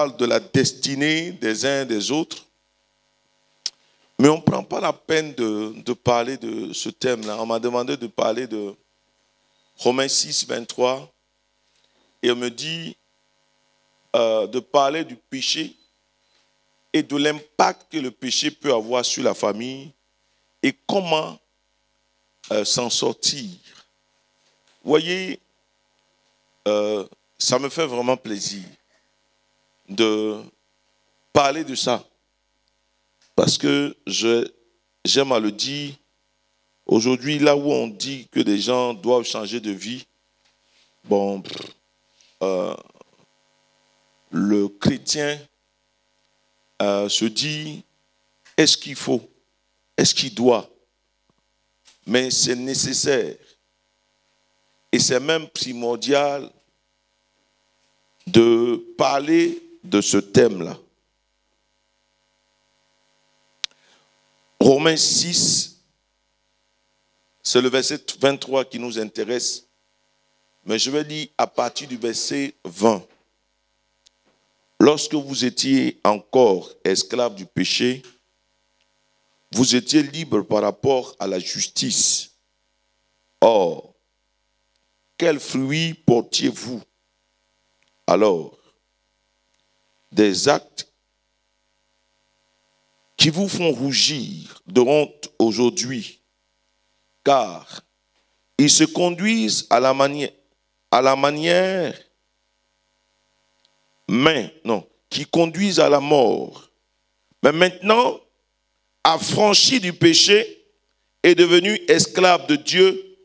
parle de la destinée des uns et des autres, mais on ne prend pas la peine de parler de ce thème-là. On m'a demandé de parler de Romains 6, 23, et on me dit de parler du péché et de l'impact que le péché peut avoir sur la famille et comment s'en sortir. Vous voyez, ça me fait vraiment plaisir de parler de ça. Parce que j'aime à le dire, aujourd'hui, là où on dit que les gens doivent changer de vie, bon, le chrétien se dit, est-ce qu'il faut? Est-ce qu'il doit? Mais c'est nécessaire. Et c'est même primordial de parler de ce thème-là. Romains 6, c'est le verset 23 qui nous intéresse, mais je vais lire à partir du verset 20. Lorsque vous étiez encore esclaves du péché, vous étiez libres par rapport à la justice. Or, quels fruits portiez-vous alors? Des actes qui vous font rougir de honte aujourd'hui, car ils se conduisent qui conduisent à la mort. Mais maintenant, affranchis du péché et devenus esclaves de Dieu,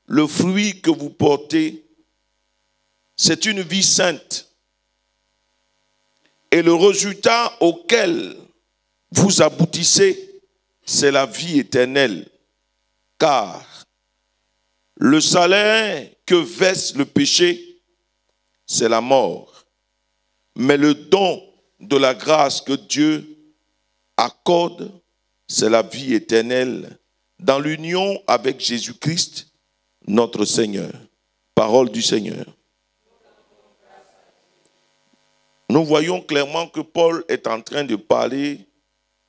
le fruit que vous portez, c'est une vie sainte. Et le résultat auquel vous aboutissez, c'est la vie éternelle. Car le salaire que verse le péché, c'est la mort. Mais le don de la grâce que Dieu accorde, c'est la vie éternelle dans l'union avec Jésus-Christ, notre Seigneur. Parole du Seigneur. Nous voyons clairement que Paul est en train de parler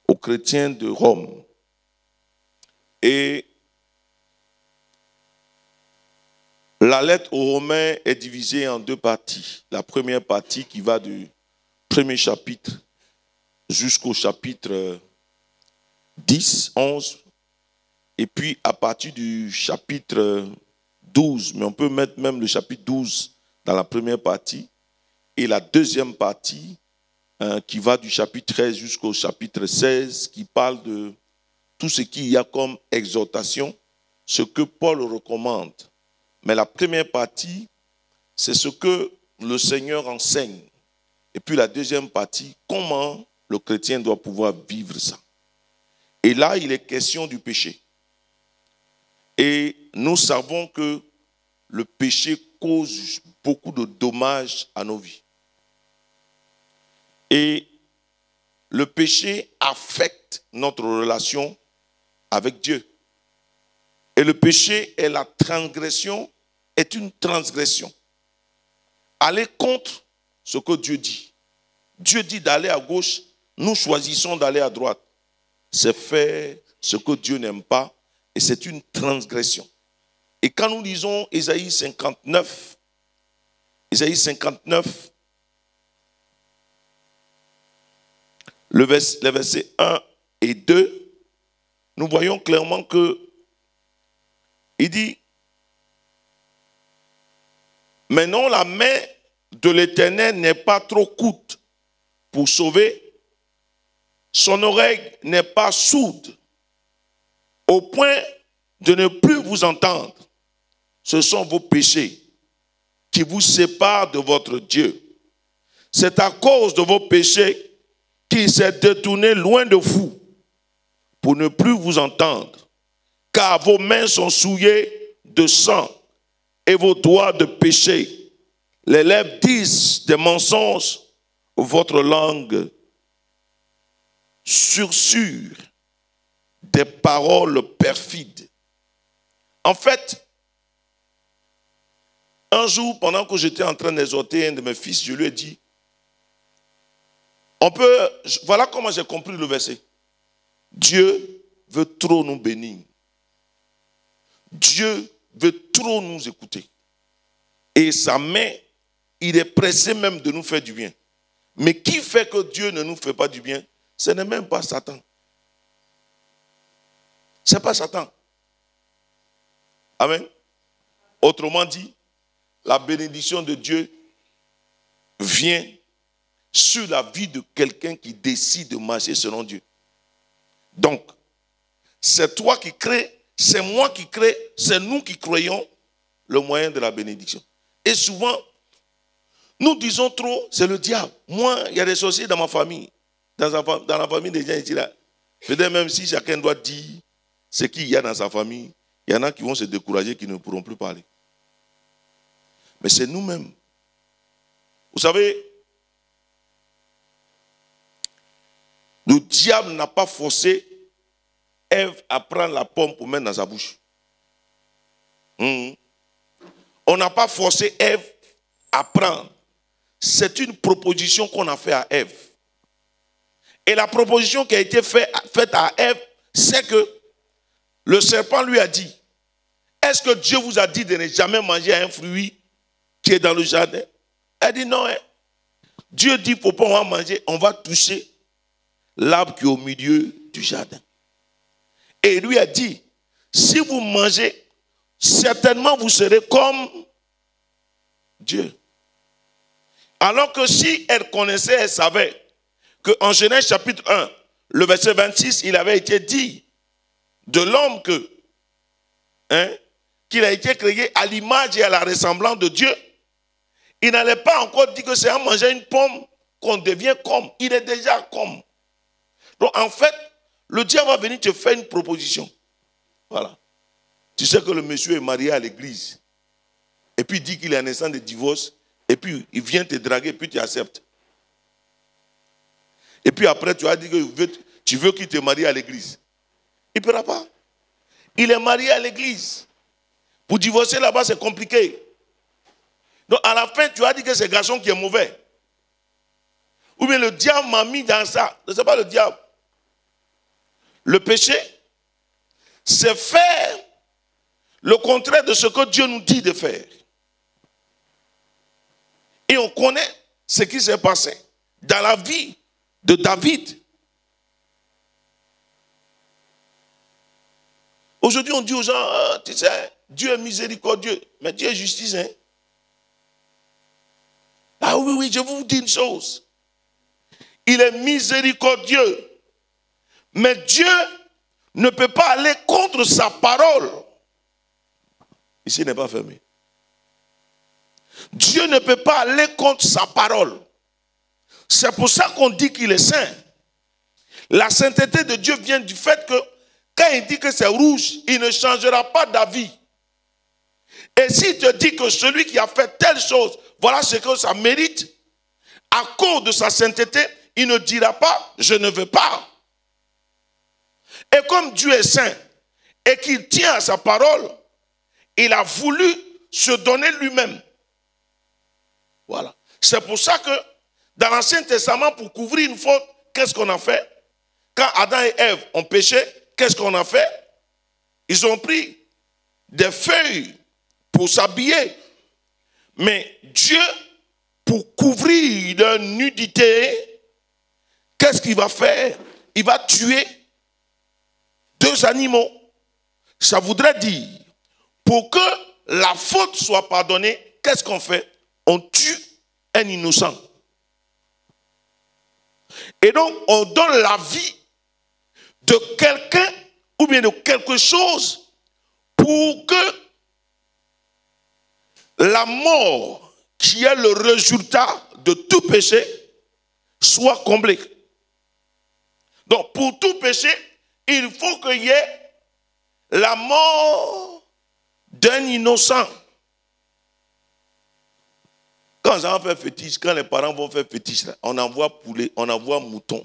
aux chrétiens de Rome. Et la lettre aux Romains est divisée en deux parties. La première partie qui va du premier chapitre jusqu'au chapitre 10, 11. Et puis à partir du chapitre 12, mais on peut mettre même le chapitre 12 dans la première partie. Et la deuxième partie qui va du chapitre 13 jusqu'au chapitre 16, qui parle de tout ce qu'il y a comme exhortation, ce que Paul recommande. Mais la première partie, c'est ce que le Seigneur enseigne. Et puis la deuxième partie, comment le chrétien doit pouvoir vivre ça. Et là, il est question du péché. Et nous savons que le péché cause beaucoup de dommages à nos vies. Et le péché affecte notre relation avec Dieu. Et le péché est la transgression, est une transgression. Aller contre ce que Dieu dit. Dieu dit d'aller à gauche, nous choisissons d'aller à droite. C'est faire ce que Dieu n'aime pas et c'est une transgression. Et quand nous lisons Ésaïe 59, les versets 1 et 2, nous voyons clairement que il dit, mais non, la main de l'Éternel n'est pas trop courte pour sauver, son oreille n'est pas sourde au point de ne plus vous entendre. Ce sont vos péchés qui vous séparent de votre Dieu. C'est à cause de vos péchés qu'il s'est détourné loin de vous pour ne plus vous entendre, car vos mains sont souillées de sang et vos doigts de péché. Les lèvres disent des mensonges, votre langue susurre des paroles perfides. En fait, un jour, pendant que j'étais en train d'exhorter un de mes fils, je lui ai dit, Voilà comment j'ai compris le verset. Dieu veut trop nous bénir. Dieu veut trop nous écouter. Et sa main, il est pressé même de nous faire du bien. Mais qui fait que Dieu ne nous fait pas du bien? Ce n'est même pas Satan. Ce n'est pas Satan. Amen. Autrement dit, la bénédiction de Dieu vient sur la vie de quelqu'un qui décide de marcher selon Dieu. Donc, c'est toi qui crées, c'est moi qui crée, c'est nous qui créons le moyen de la bénédiction. Et souvent, nous disons trop, c'est le diable. Moi, il y a des sorciers dans ma famille, dans la famille des gens ici là. Peut-être même si chacun doit dire ce qu'il y a dans sa famille, il y en a qui vont se décourager, qui ne pourront plus parler. Mais c'est nous-mêmes. Vous savez, le diable n'a pas forcé Ève à prendre la pomme pour mettre dans sa bouche. On n'a pas forcé Ève à prendre. C'est une proposition qu'on a faite à Ève. Et la proposition qui a été faite à Ève, c'est que le serpent lui a dit, est-ce que Dieu vous a dit de ne jamais manger un fruit qui est dans le jardin? Elle dit non. Dieu dit, il ne faut pas en manger, on va toucher l'arbre qui est au milieu du jardin. Et il lui a dit, si vous mangez, certainement vous serez comme Dieu. Alors que si elle connaissait, elle savait qu'en Genèse chapitre 1, le verset 26, il avait été dit de l'homme qu'il a été créé à l'image et à la ressemblance de Dieu. Il n'allait pas encore dire que c'est en mangeant une pomme qu'on devient comme. Il est déjà comme. Donc en fait, le diable va venir te faire une proposition. Voilà. Tu sais que le monsieur est marié à l'église. Et puis il dit qu'il est en instant de divorce. Et puis il vient te draguer, puis tu acceptes. Et puis après, tu as dit que tu veux qu'il te marie à l'église. Il ne pourra pas. Il est marié à l'église. Pour divorcer là-bas, c'est compliqué. Donc à la fin, tu as dit que c'est le garçon qui est mauvais. Ou bien le diable m'a mis dans ça. Ce n'est pas le diable. Le péché, c'est faire le contraire de ce que Dieu nous dit de faire. Et on connaît ce qui s'est passé dans la vie de David. Aujourd'hui, on dit aux gens, tu sais, Dieu est miséricordieux, mais Dieu est justice. Hein? Ah oui, je vous dis une chose. Il est miséricordieux. Mais Dieu ne peut pas aller contre sa parole. Ici n'est pas fermé. Dieu ne peut pas aller contre sa parole. C'est pour ça qu'on dit qu'il est saint. La sainteté de Dieu vient du fait que quand il dit que c'est rouge, il ne changera pas d'avis. Et s'il te dit que celui qui a fait telle chose, voilà ce que ça mérite, à cause de sa sainteté, il ne dira pas, je ne veux pas. Et comme Dieu est saint et qu'il tient à sa parole, il a voulu se donner lui-même. Voilà. C'est pour ça que dans l'Ancien Testament, pour couvrir une faute, qu'est-ce qu'on a fait? Quand Adam et Ève ont péché, qu'est-ce qu'on a fait? Ils ont pris des feuilles pour s'habiller. Mais Dieu, pour couvrir leur nudité, qu'est-ce qu'il va faire? Il va tuer 2 animaux. Ça voudrait dire, pour que la faute soit pardonnée, qu'est-ce qu'on fait? On tue un innocent. Et donc, on donne la vie de quelqu'un ou bien de quelque chose pour que la mort, qui est le résultat de tout péché, soit comblée. Donc, pour tout péché, il faut qu'il y ait la mort d'un innocent. Quand les enfants font fétiche, quand les parents vont faire fétiche, on envoie poulet, on envoie mouton.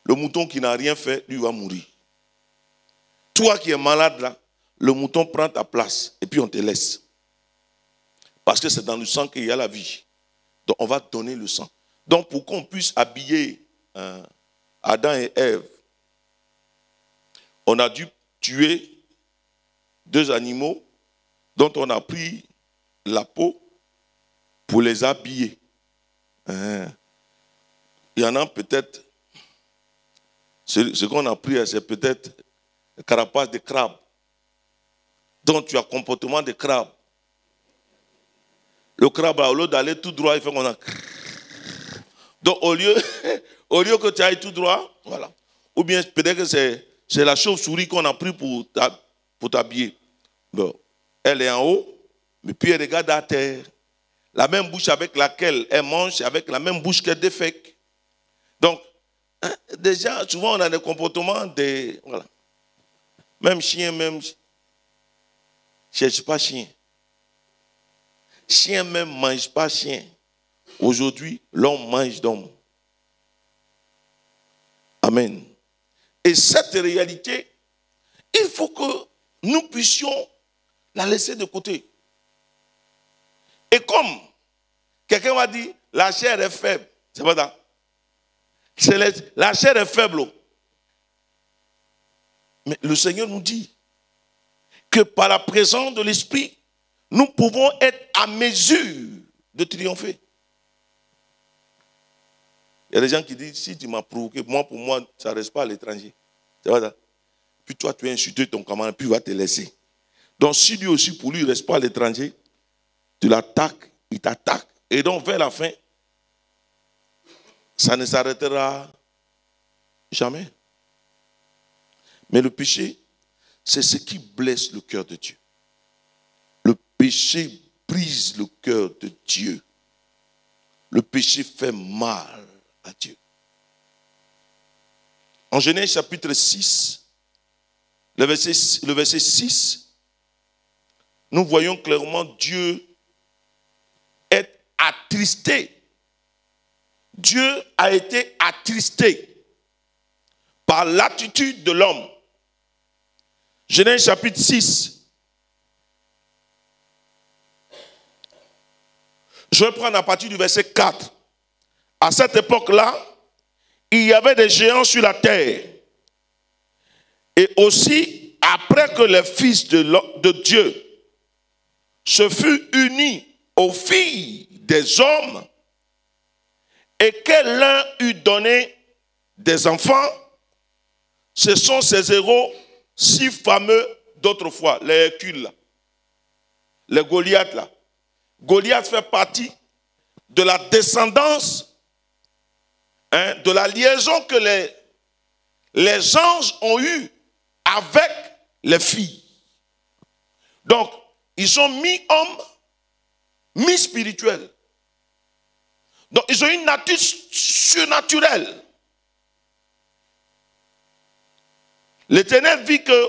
Le mouton qui n'a rien fait, lui va mourir. Toi qui es malade là, le mouton prend ta place et puis on te laisse. Parce que c'est dans le sang qu'il y a la vie. Donc on va donner le sang. Donc, pour qu'on puisse habiller Adam et Ève, on a dû tuer 2 animaux dont on a pris la peau pour les habiller. Il y en a peut-être, ce qu'on a pris, c'est peut-être le carapace de crabe. Donc tu as comportement de crabe. Le crabe, au lieu d'aller tout droit, il fait qu'on a... Donc au lieu que tu ailles tout droit, voilà. Ou bien peut-être que c'est la chauve-souris qu'on a pris pour t'habiller. Bon. Elle est en haut, mais puis elle regarde à terre. La même bouche avec laquelle elle mange, avec la même bouche qu'elle défèque. Donc, déjà, souvent on a des comportements de... Voilà. Même chien, même... Cherche pas chien. Chien même mange pas chien. Aujourd'hui, l'homme mange d'homme. Amen. Et cette réalité, il faut que nous puissions la laisser de côté. Et comme quelqu'un va dire, la chair est faible, c'est pas ça. La chair est faible. Mais le Seigneur nous dit que par la présence de l'Esprit, nous pouvons être à mesure de triompher. Il y a des gens qui disent, si tu m'as provoqué, pour moi, ça ne reste pas à l'étranger. C'est pas ça. Puis toi, tu as insulté ton camarade, puis il va te laisser. Donc si lui aussi, pour lui, il ne reste pas à l'étranger, tu l'attaques, il t'attaque. Et donc vers la fin, ça ne s'arrêtera jamais. Mais le péché, c'est ce qui blesse le cœur de Dieu. Le péché brise le cœur de Dieu. Le péché fait mal à Dieu. En Genèse chapitre 6, le verset 6, nous voyons clairement Dieu est attristé. Dieu a été attristé par l'attitude de l'homme. Genèse chapitre 6. Je vais prendre à partir du verset 4. À cette époque-là, il y avait des géants sur la terre. Et aussi, après que les fils de Dieu se furent unis aux filles des hommes et que l'un eut donné des enfants, ce sont ces héros si fameux d'autrefois, les Hercules, là, les Goliath. Là. Goliath fait partie de la descendance, de la liaison que les anges ont eue avec les filles. Donc, ils sont mi-hommes, mi-spirituels. Donc, ils ont une nature surnaturelle. L'Éternel vit que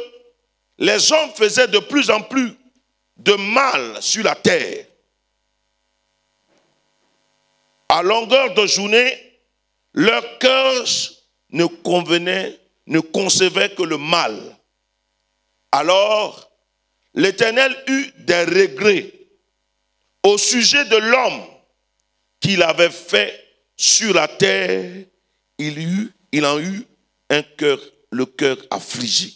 les hommes faisaient de plus en plus de mal sur la terre. À longueur de journée, leur cœur ne concevait que le mal. Alors, l'Éternel eut des regrets au sujet de l'homme qu'il avait fait sur la terre. Il en eut le cœur affligé.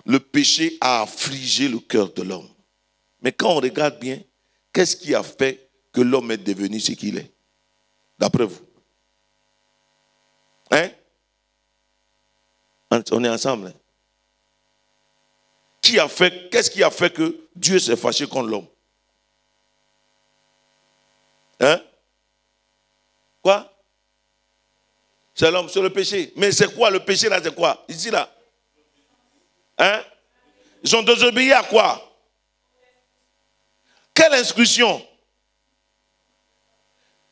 Le péché a affligé le cœur de l'homme. Mais quand on regarde bien, qu'est-ce qui a fait que l'homme est devenu ce qu'il est? D'après vous. Hein? On est ensemble. Hein? Qu'est-ce qui a fait que Dieu s'est fâché contre l'homme? Hein? Quoi? C'est l'homme, c'est le péché. Mais c'est quoi le péché là? C'est quoi? Ici là? Hein? Ils ont désobéi à quoi? Quelle instruction?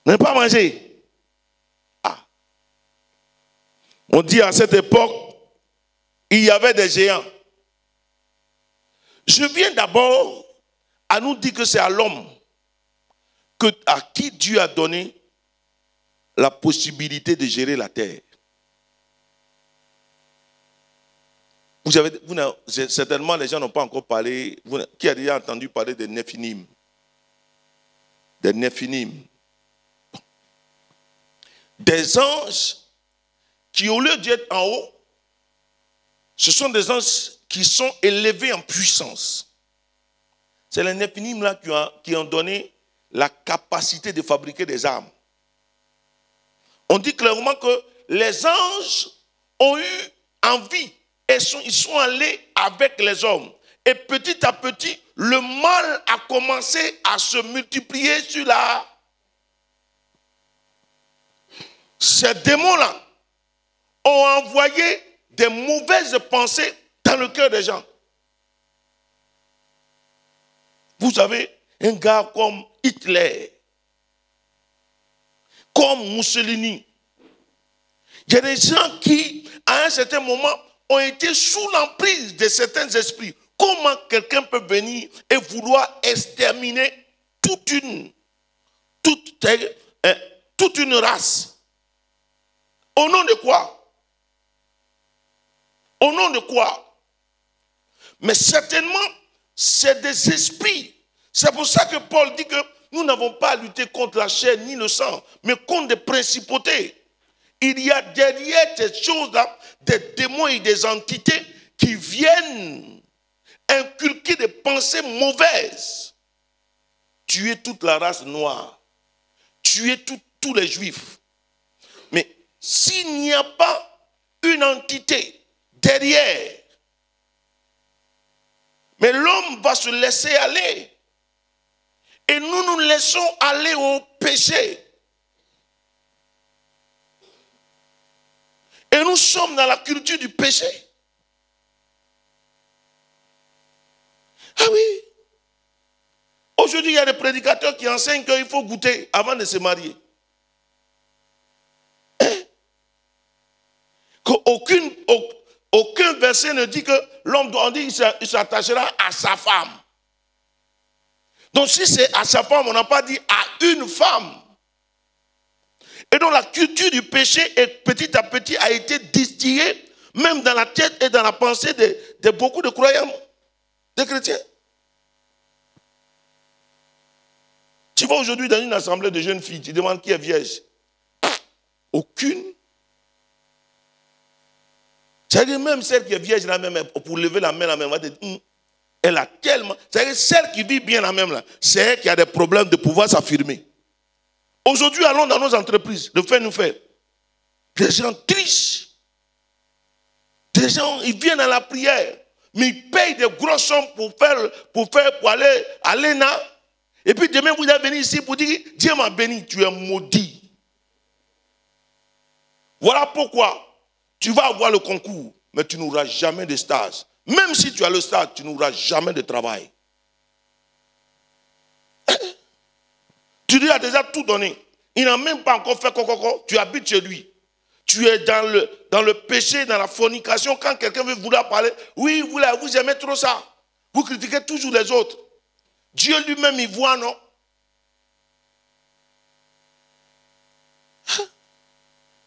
Ne pas manger. Ah. On dit à cette époque, il y avait des géants. Je viens d'abord à nous dire que c'est à l'homme à qui Dieu a donné la possibilité de gérer la terre. Certainement, les gens n'ont pas encore parlé. Qui a déjà entendu parler des Néphilim? Des Néphilim. des anges qui, au lieu d'être en haut, ce sont des anges qui sont élevés en puissance. C'est les Néphilim là qui ont donné la capacité de fabriquer des armes. On dit clairement que les anges ont eu envie et ils sont allés avec les hommes. Et petit à petit, le mal a commencé à se multiplier sur la... Ces démons-là ont envoyé des mauvaises pensées dans le cœur des gens. Vous avez un gars comme Hitler, comme Mussolini. Il y a des gens qui, à un certain moment, ont été sous l'emprise de certains esprits. Comment quelqu'un peut venir et vouloir exterminer toute une race? Au nom de quoi? Au nom de quoi? Mais certainement, c'est des esprits. C'est pour ça que Paul dit que nous n'avons pas à lutter contre la chair ni le sang, mais contre des principautés. Il y a derrière ces choses-là des démons et des entités qui viennent inculquer des pensées mauvaises. Tuer toute la race noire. Tuer tous les juifs. Mais s'il n'y a pas une entité derrière, mais l'homme va se laisser aller. Et nous nous laissons aller au péché. Et nous sommes dans la culture du péché. Ah oui. Aujourd'hui, il y a des prédicateurs qui enseignent qu'il faut goûter avant de se marier. Hein? Aucun verset ne dit que l'homme doit dire qu'il s'attachera à sa femme. Donc si c'est à sa femme, on n'a pas dit à une femme. Et donc la culture du péché petit à petit a été distillée même dans la tête et dans la pensée de beaucoup de croyants, de chrétiens. Tu vas aujourd'hui dans une assemblée de jeunes filles, tu demandes qui est vierge. Aucune. C'est-à-dire même celle qui est vierge là même, pour lever la main là même, elle a tellement... C'est-à-dire celle qui vit bien là même là, c'est elle qui a des problèmes de pouvoir s'affirmer. Aujourd'hui, allons dans nos entreprises, de faire nous faire. Les gens trichent. Des gens, ils viennent à la prière, mais ils payent des grosses sommes pour aller à l'ENA. Et puis demain, vous allez venir ici pour dire, Dieu m'a béni, tu es maudit. Voilà pourquoi tu vas avoir le concours, mais tu n'auras jamais de stage. Même si tu as le stage, tu n'auras jamais de travail. Tu lui as déjà tout donné. Il n'a même pas encore fait coco. Tu habites chez lui. Tu es dans le péché, dans la fornication. Quand quelqu'un veut vouloir parler, oui, vous aimez trop ça. Vous critiquez toujours les autres. Dieu lui-même, il voit, non?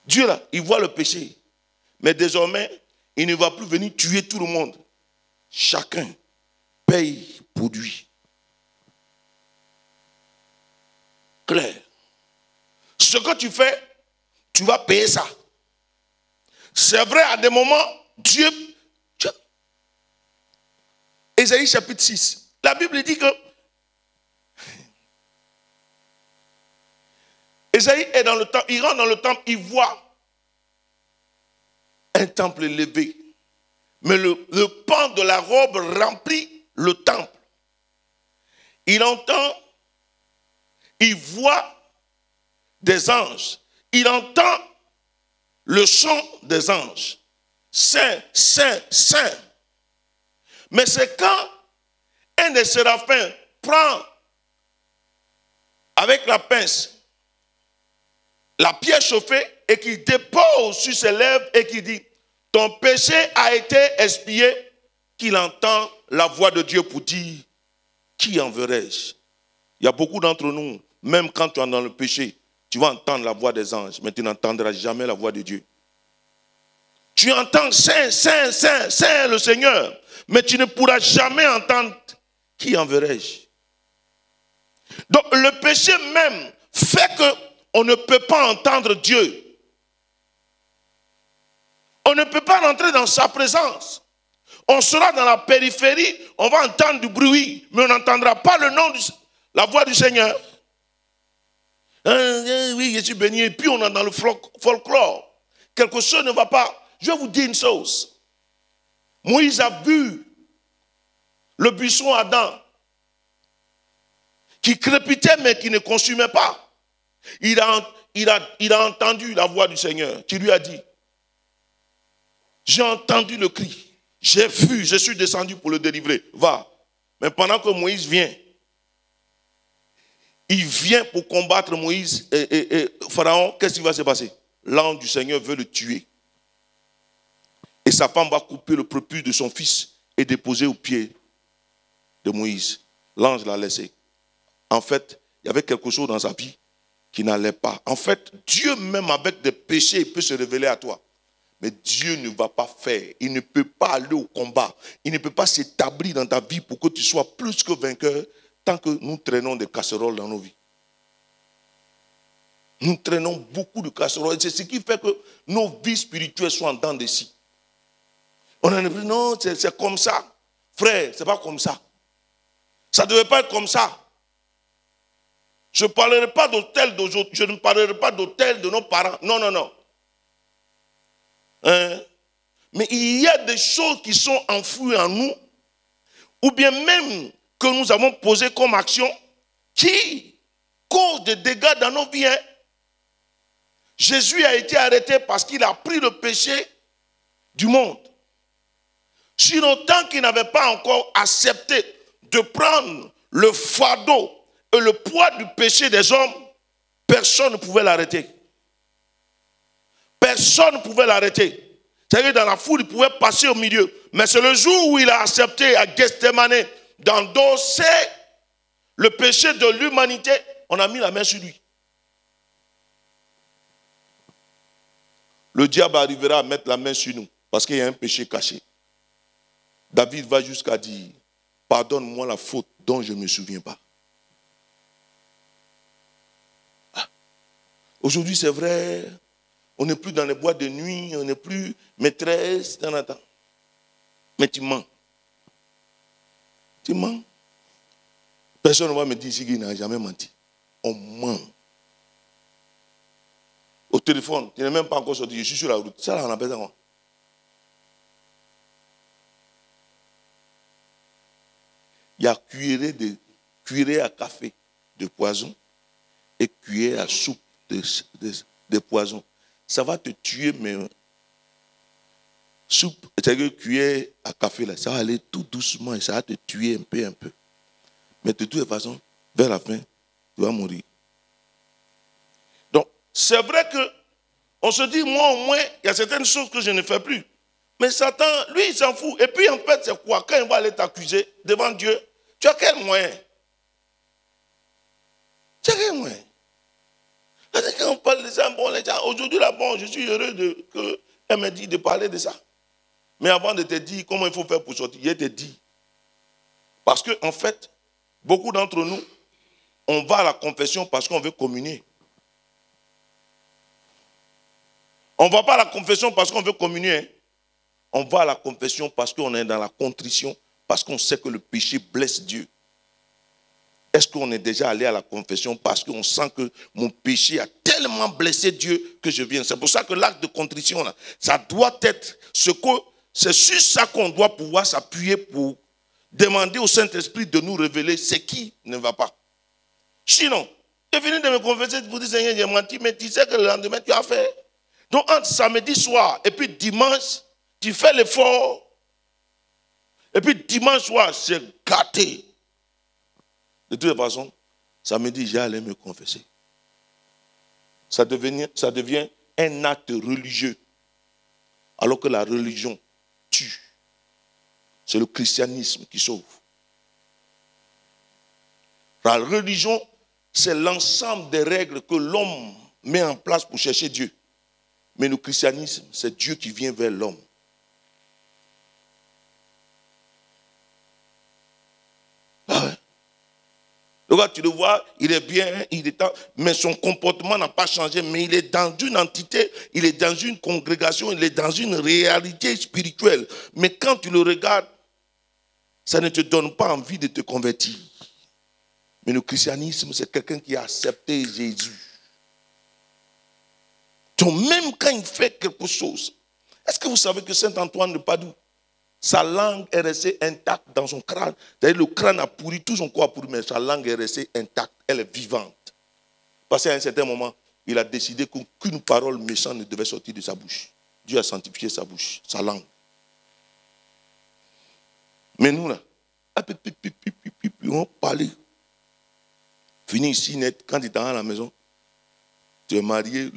Dieu, là, il voit le péché. Mais désormais, il ne va plus venir tuer tout le monde. Chacun paye pour lui. Clair. Ce que tu fais, tu vas payer ça. C'est vrai, à des moments, Dieu... Ésaïe chapitre 6. La Bible dit que Ésaïe est dans le temple, il rentre dans le temple, il voit un temple élevé. Mais le pan de la robe remplit le temple. Il entend, il voit des anges. Il entend le chant des anges. Saint, Saint, Saint. Mais c'est quand un des séraphins prend avec la pince la pierre chauffée et qui dépose sur ses lèvres et qui dit, ton péché a été expié, qu'il entend la voix de Dieu pour dire, qui enverrai-je? Il y a beaucoup d'entre nous, même quand tu es dans le péché, tu vas entendre la voix des anges, mais tu n'entendras jamais la voix de Dieu. Tu entends Saint, Saint, Saint, Saint le Seigneur, mais tu ne pourras jamais entendre, qui enverrai-je? Donc le péché même fait qu'on ne peut pas entendre Dieu. On ne peut pas rentrer dans sa présence. On sera dans la périphérie, on va entendre du bruit, mais on n'entendra pas le nom, la voix du Seigneur. Oui, je suis béni, et puis on est dans le folklore. Quelque chose ne va pas. Je vais vous dire une chose. Moïse a vu le buisson Adam qui crépitait mais qui ne consumait pas. Il a entendu la voix du Seigneur qui lui a dit, j'ai entendu le cri. J'ai vu, je suis descendu pour le délivrer. Va. Mais pendant que Moïse vient, il vient pour combattre Moïse et Pharaon. Qu'est-ce qui va se passer? L'ange du Seigneur veut le tuer. Et sa femme va couper le prépuce de son fils et déposer au pied de Moïse. L'ange l'a laissé. En fait, il y avait quelque chose dans sa vie qui n'allait pas. En fait, Dieu, même avec des péchés, il peut se révéler à toi. Mais Dieu ne va pas faire. Il ne peut pas aller au combat. Il ne peut pas s'établir dans ta vie pour que tu sois plus que vainqueur tant que nous traînons des casseroles dans nos vies. Nous traînons beaucoup de casseroles. C'est ce qui fait que nos vies spirituelles sont en dents de scie. On a dit non, c'est comme ça. Frère, ce n'est pas comme ça. Ça ne devait pas être comme ça. Je ne parlerai pas d'hôtel d'aujourd'hui. Je ne parlerai pas d'hôtel de nos parents. Non, non, non. Mais il y a des choses qui sont enfouies en nous, ou bien même que nous avons posées comme action, qui causent des dégâts dans nos vies. Jésus a été arrêté parce qu'il a pris le péché du monde. Sinon, tant qu'il n'avait pas encore accepté de prendre le fardeau et le poids du péché des hommes, personne ne pouvait l'arrêter. Personne ne pouvait l'arrêter. C'est-à-dire dans la foule, il pouvait passer au milieu. Mais c'est le jour où il a accepté à Gethsemane d'endosser le péché de l'humanité, on a mis la main sur lui. Le diable arrivera à mettre la main sur nous parce qu'il y a un péché caché. David va jusqu'à dire, pardonne-moi la faute dont je ne me souviens pas. Aujourd'hui, c'est vrai, on n'est plus dans les boîtes de nuit, on n'est plus maîtresse, mais tu mens. Tu mens. Personne ne va me dire ici qu'il n'a jamais menti. On ment. Au téléphone, tu n'es même pas encore sorti, je suis sur la route. Ça, là, on appelle ça quoi? Il y a cuillerée à café de poison et cuillerée à soupe de poison. Ça va te tuer, mais soupe, c'est-à-dire cuillère à café, là, ça va aller tout doucement et ça va te tuer un peu. Mais de toute façon, vers la fin, tu vas mourir. Donc, c'est vrai qu'on se dit, moi au moins, il y a certaines choses que je ne fais plus. Mais Satan, lui, il s'en fout. Et puis, en fait, c'est quoi? Quand il va aller t'accuser devant Dieu, tu as quel moyen? Tu as quel moyen? Quand on parle de ça, bon, les gens, aujourd'hui, là, bon, je suis heureux qu'elle me dit de parler de ça. Mais avant de te dire comment il faut faire pour sortir, je te dis. Parce qu'en fait, beaucoup d'entre nous, on va à la confession parce qu'on veut communier. On ne va pas à la confession parce qu'on veut communier. Hein. On va à la confession parce qu'on est dans la contrition, parce qu'on sait que le péché blesse Dieu. Est-ce qu'on est déjà allé à la confession parce qu'on sent que mon péché a tellement blessé Dieu que je viens? C'est pour ça que l'acte de contrition, là, ça doit être c'est sur ça qu'on doit pouvoir s'appuyer pour demander au Saint-Esprit de nous révéler ce qui ne va pas. Sinon, tu es venu de me confesser pour dire Seigneur, j'ai menti, mais tu sais que le lendemain, tu as fait. Donc, entre samedi soir et puis dimanche, tu fais l'effort. Et puis dimanche soir, c'est gâté. De toute façon, samedi, j'allais me confesser. Ça devient un acte religieux. Alors que la religion tue. C'est le christianisme qui sauve. La religion, c'est l'ensemble des règles que l'homme met en place pour chercher Dieu. Mais le christianisme, c'est Dieu qui vient vers l'homme. Ah ouais. Le gars, tu le vois, il est bien, mais son comportement n'a pas changé. Mais il est dans une entité, il est dans une congrégation, il est dans une réalité spirituelle. Mais quand tu le regardes, ça ne te donne pas envie de te convertir. Mais le christianisme, c'est quelqu'un qui a accepté Jésus. Donc même quand il fait quelque chose, est-ce que vous savez que Saint Antoine de Padoue, sa langue est restée intacte dans son crâne. C'est-à-dire le crâne a pourri, tout son corps a pourri, mais sa langue est restée intacte, elle est vivante. Parce qu'à un certain moment, il a décidé qu'aucune parole méchante ne devait sortir de sa bouche. Dieu a sanctifié sa bouche, sa langue. Mais nous là, on parlait. Fini ici net, quand tu es dans la maison, tu es marié,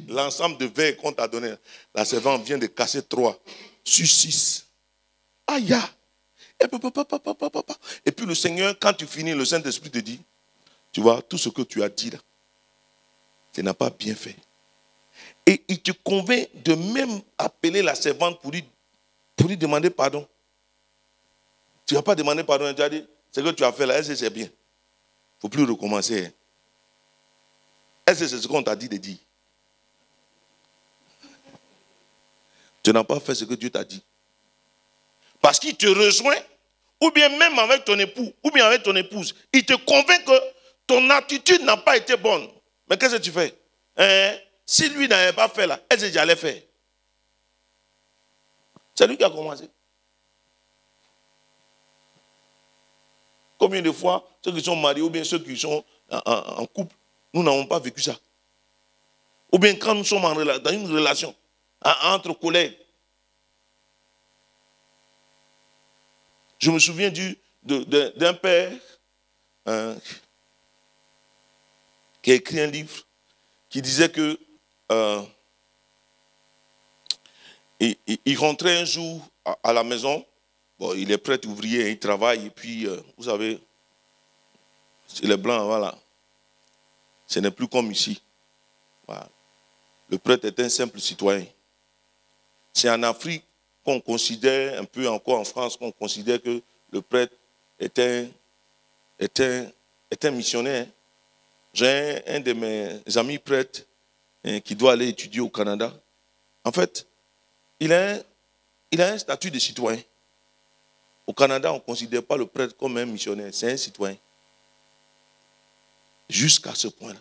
l'ensemble de verres qu'on t'a donné, la servante vient de casser 3 sur 6. Aïe! Et puis le Seigneur, quand tu finis, le Saint-Esprit te dit, tu vois, tout ce que tu as dit là, tu n'as pas bien fait. Et il te convainc de même appeler la servante pour lui demander pardon. Tu n'as pas demandé pardon, tu as dit, ce que tu as fait là, est-ce que c'est bien? Il ne faut plus recommencer. Hein. Est-ce que c'est ce qu'on t'a dit de dire? Tu n'as pas fait ce que Dieu t'a dit. Parce qu'il te rejoint, ou bien même avec ton époux, ou bien avec ton épouse, il te convainc que ton attitude n'a pas été bonne. Mais qu'est-ce que tu fais? Si lui n'avait pas fait là, est-ce que j'allais faire? C'est lui qui a commencé. Combien de fois, ceux qui sont mariés ou bien ceux qui sont en couple, nous n'avons pas vécu ça. Ou bien quand nous sommes dans une relation entre collègues. Je me souviens d'un père qui a écrit un livre qui disait que il rentrait un jour à la maison. Bon, il est prêtre ouvrier, il travaille, et puis, vous savez, c'est les blancs, voilà. Ce n'est plus comme ici. Voilà. Le prêtre est un simple citoyen. C'est en Afrique qu'on considère, un peu encore en France, qu'on considère que le prêtre est un missionnaire. J'ai un de mes amis prêtres qui doit aller étudier au Canada. En fait, il a un statut de citoyen. Au Canada, on ne considère pas le prêtre comme un missionnaire, c'est un citoyen. Jusqu'à ce point-là.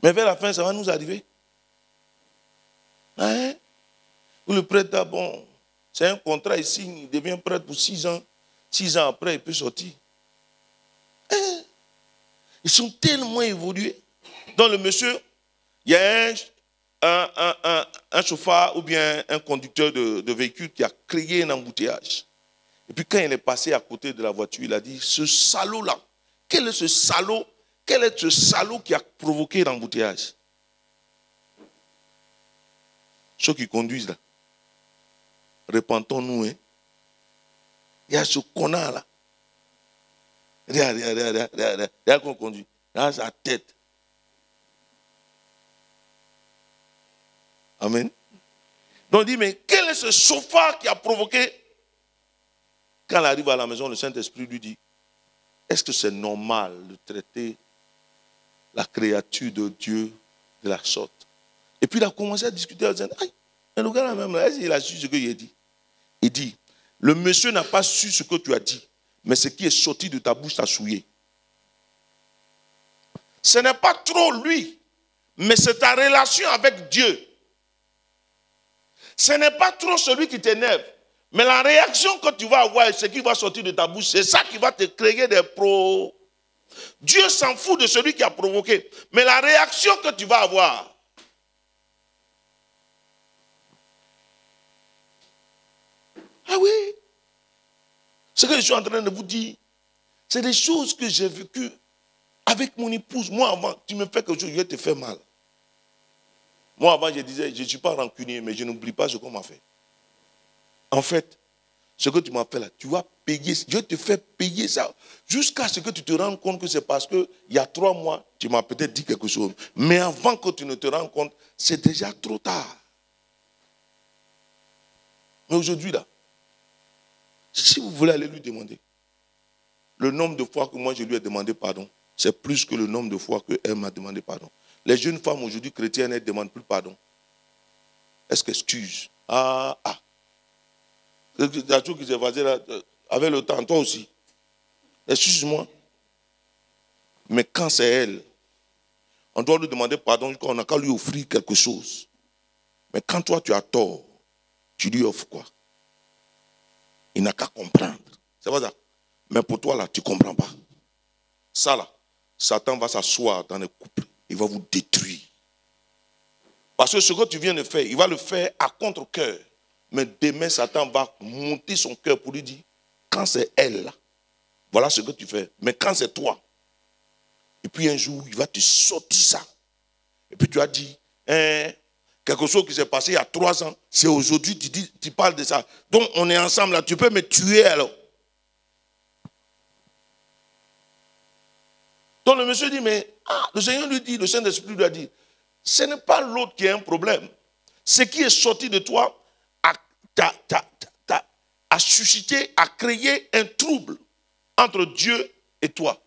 Mais vers la fin, ça va nous arriver. Hein? Où le prêtre, bon, c'est un contrat, il signe, il devient prêtre pour 6 ans. 6 ans après, il peut sortir. Hein? Ils sont tellement évolués. Donc le monsieur, il y a un chauffeur ou bien un conducteur de véhicule qui a créé un embouteillage. Et puis quand il est passé à côté de la voiture, il a dit, ce salaud-là, quel est ce salaud qui a provoqué l'embouteillage? Ceux qui conduisent là, repentons-nous. Hein? Il y a ce connard là. Regarde qu'on conduit. Dans sa tête. Amen. Donc on dit, mais quel est ce chauffard qui a provoqué? Quand il arrive à la maison, le Saint-Esprit lui dit, est-ce que c'est normal de traiter la créature de Dieu de la sorte? Et puis il a commencé à discuter avec le le gars là même, il a su ce que j'ai dit. Il dit, le monsieur n'a pas su ce que tu as dit, mais ce qui est sorti de ta bouche t'a souillé. Ce n'est pas trop lui, mais c'est ta relation avec Dieu. Ce n'est pas trop celui qui t'énerve, mais la réaction que tu vas avoir et ce qui va sortir de ta bouche, c'est ça qui va te créer des pros. Dieu s'en fout de celui qui a provoqué, mais la réaction que tu vas avoir. Ah oui, ce que je suis en train de vous dire, c'est des choses que j'ai vécues avec mon épouse. Moi avant, tu me fais quelque chose, je vais te faire mal. Moi avant, je disais, je ne suis pas rancunier, mais je n'oublie pas ce qu'on m'a fait. En fait, ce que tu m'as fait là, tu vas payer, je te fais payer ça, jusqu'à ce que tu te rendes compte que c'est parce qu'il y a 3 mois, tu m'as peut-être dit quelque chose. Mais avant que tu ne te rendes compte, c'est déjà trop tard. Mais aujourd'hui là, si vous voulez aller lui demander, le nombre de fois que moi je lui ai demandé pardon, c'est plus que le nombre de fois qu'elle m'a demandé pardon. Les jeunes femmes aujourd'hui chrétiennes, elles ne demandent plus pardon. Est-ce qu'excuse? Ah. La chose qui s'est passée là, avec le temps, toi aussi. Excuse-moi. Mais quand c'est elle, on doit lui demander pardon, on n'a qu'à lui offrir quelque chose. Mais quand toi tu as tort, tu lui offres quoi? Il n'a qu'à comprendre. C'est pas ça. Mais pour toi là, tu ne comprends pas. Ça là, Satan va s'asseoir dans les couples. Il va vous détruire. Parce que ce que tu viens de faire, il va le faire à contre-cœur. Mais demain, Satan va monter son cœur pour lui dire, quand c'est elle là, voilà ce que tu fais. Mais quand c'est toi, et puis un jour, il va te sortir ça. Et puis tu as dit, quelque chose qui s'est passé il y a 3 ans, c'est aujourd'hui, tu parles de ça. Donc on est ensemble là, tu peux me tuer alors. Donc le monsieur dit, mais le Seigneur lui dit, le Saint-Esprit lui a dit, ce n'est pas l'autre qui a un problème. Ce qui est sorti de toi a suscité, a créé un trouble entre Dieu et toi.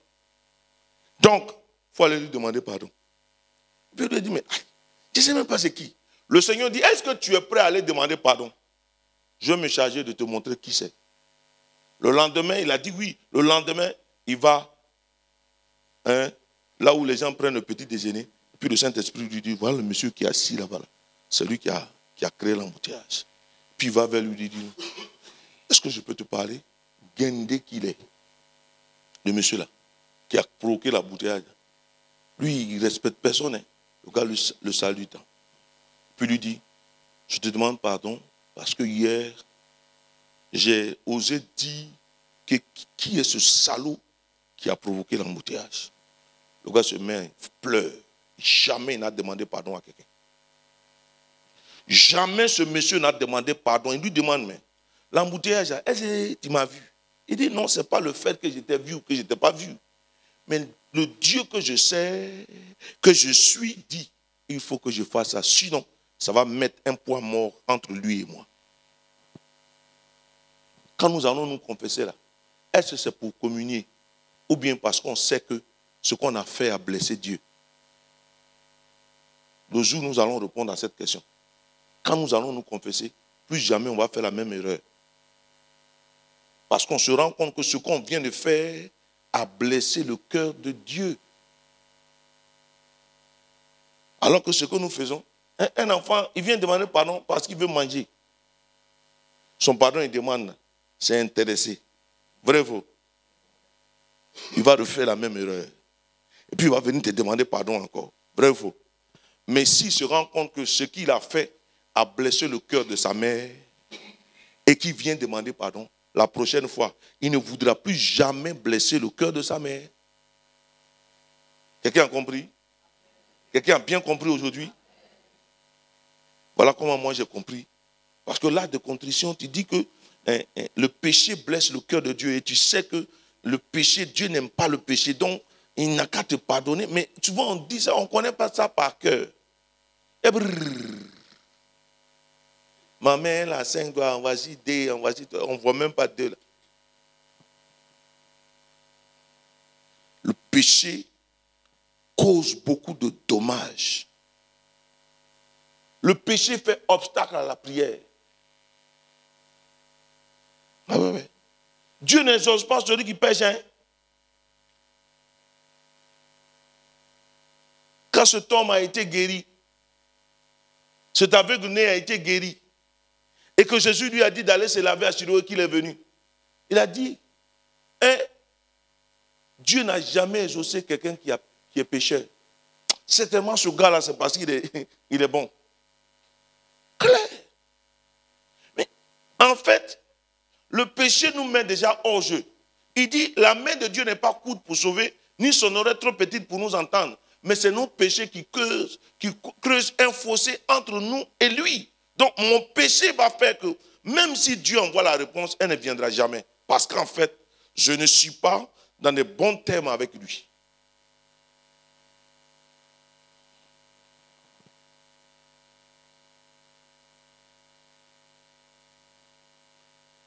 Donc, il faut aller lui demander pardon. Puis il lui dit, mais je ne sais même pas c'est qui. Le Seigneur dit, est-ce que tu es prêt à aller demander pardon? Je vais me charger de te montrer qui c'est. Le lendemain, il a dit oui. Le lendemain, il va là où les gens prennent le petit déjeuner. Puis le Saint-Esprit lui dit, voilà le monsieur qui est assis là-bas. Là. C'est lui qui a créé l'embouteillage. Puis il va vers lui et lui dit, est-ce que je peux te parler? Guindé qu'il est. Le monsieur là, qui a provoqué l'embouteillage. Lui, il ne respecte personne. Hein. Le gars le salue. Puis lui dit, je te demande pardon parce que hier, j'ai osé dire qui est ce salaud qui a provoqué l'embouteillage. Le gars se met, il pleure. Jamais il n'a demandé pardon à quelqu'un. Jamais ce monsieur n'a demandé pardon. Il lui demande, mais l'embouteillage, est-ce que tu m'as vu? Il dit, non, ce n'est pas le fait que j'étais vu ou que je n'étais pas vu. Mais le Dieu que je sais, que je suis, dit, il faut que je fasse ça. Sinon, ça va mettre un poids mort entre lui et moi. Quand nous allons nous confesser là, est-ce que c'est pour communier ou bien parce qu'on sait que ce qu'on a fait a blessé Dieu? Le jour où nous allons répondre à cette question, quand nous allons nous confesser, plus jamais on va faire la même erreur. Parce qu'on se rend compte que ce qu'on vient de faire a blessé le cœur de Dieu. Alors que ce que nous faisons, un enfant, il vient demander pardon parce qu'il veut manger. Son pardon, il demande, c'est intéressé. Vrai, faux? Il va refaire la même erreur. Et puis il va venir te demander pardon encore. Vrai, faux? Mais s'il se rend compte que ce qu'il a fait a blessé le cœur de sa mère et qu'il vient demander pardon, la prochaine fois, il ne voudra plus jamais blesser le cœur de sa mère. Quelqu'un a compris? Quelqu'un a bien compris aujourd'hui? Voilà comment moi j'ai compris. Parce que l'acte de contrition, tu dis que le péché blesse le cœur de Dieu et tu sais que le péché, Dieu n'aime pas le péché, donc il n'a qu'à te pardonner. Mais souvent on dit ça, on ne connaît pas ça par cœur. Et ma mère, la 5 doigts, vas-y, D, vas-y, on ne voit même pas 2 là. Le péché cause beaucoup de dommages. Le péché fait obstacle à la prière. Ah ouais, ouais. Dieu n'exauce pas celui qui pêche. Hein? Quand cet homme a été guéri, cet aveugle-né a été guéri, et que Jésus lui a dit d'aller se laver à Siloé qu'il est venu, il a dit, Dieu n'a jamais exaucé quelqu'un qui est pécheur. Certainement ce gars-là, c'est parce qu'il est bon. Clair. Mais en fait, le péché nous met déjà hors jeu. Il dit, la main de Dieu n'est pas courte pour sauver, ni son oreille trop petite pour nous entendre. Mais c'est nos péchés qui creusent un fossé entre nous et lui. Donc mon péché va faire que, même si Dieu envoie la réponse, elle ne viendra jamais. Parce qu'en fait, je ne suis pas dans de bons termes avec lui.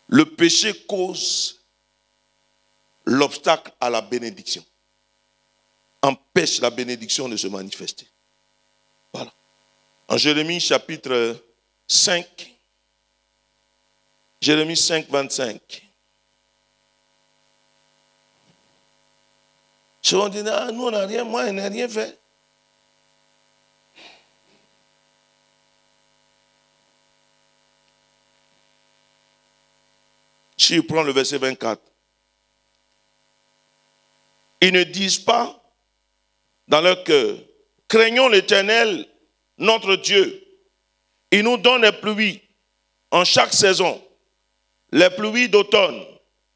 Le péché cause l'obstacle à la bénédiction. Empêche la bénédiction de se manifester. Voilà. En Jérémie chapitre 5, Jérémie 5, 25. Souvent on dit, ah, nous on n'a rien, moi je n'ai rien fait. Si je prends le verset 24, ils ne disent pas dans leur cœur, craignons l'Éternel, notre Dieu. Il nous donne les pluies en chaque saison, les pluies d'automne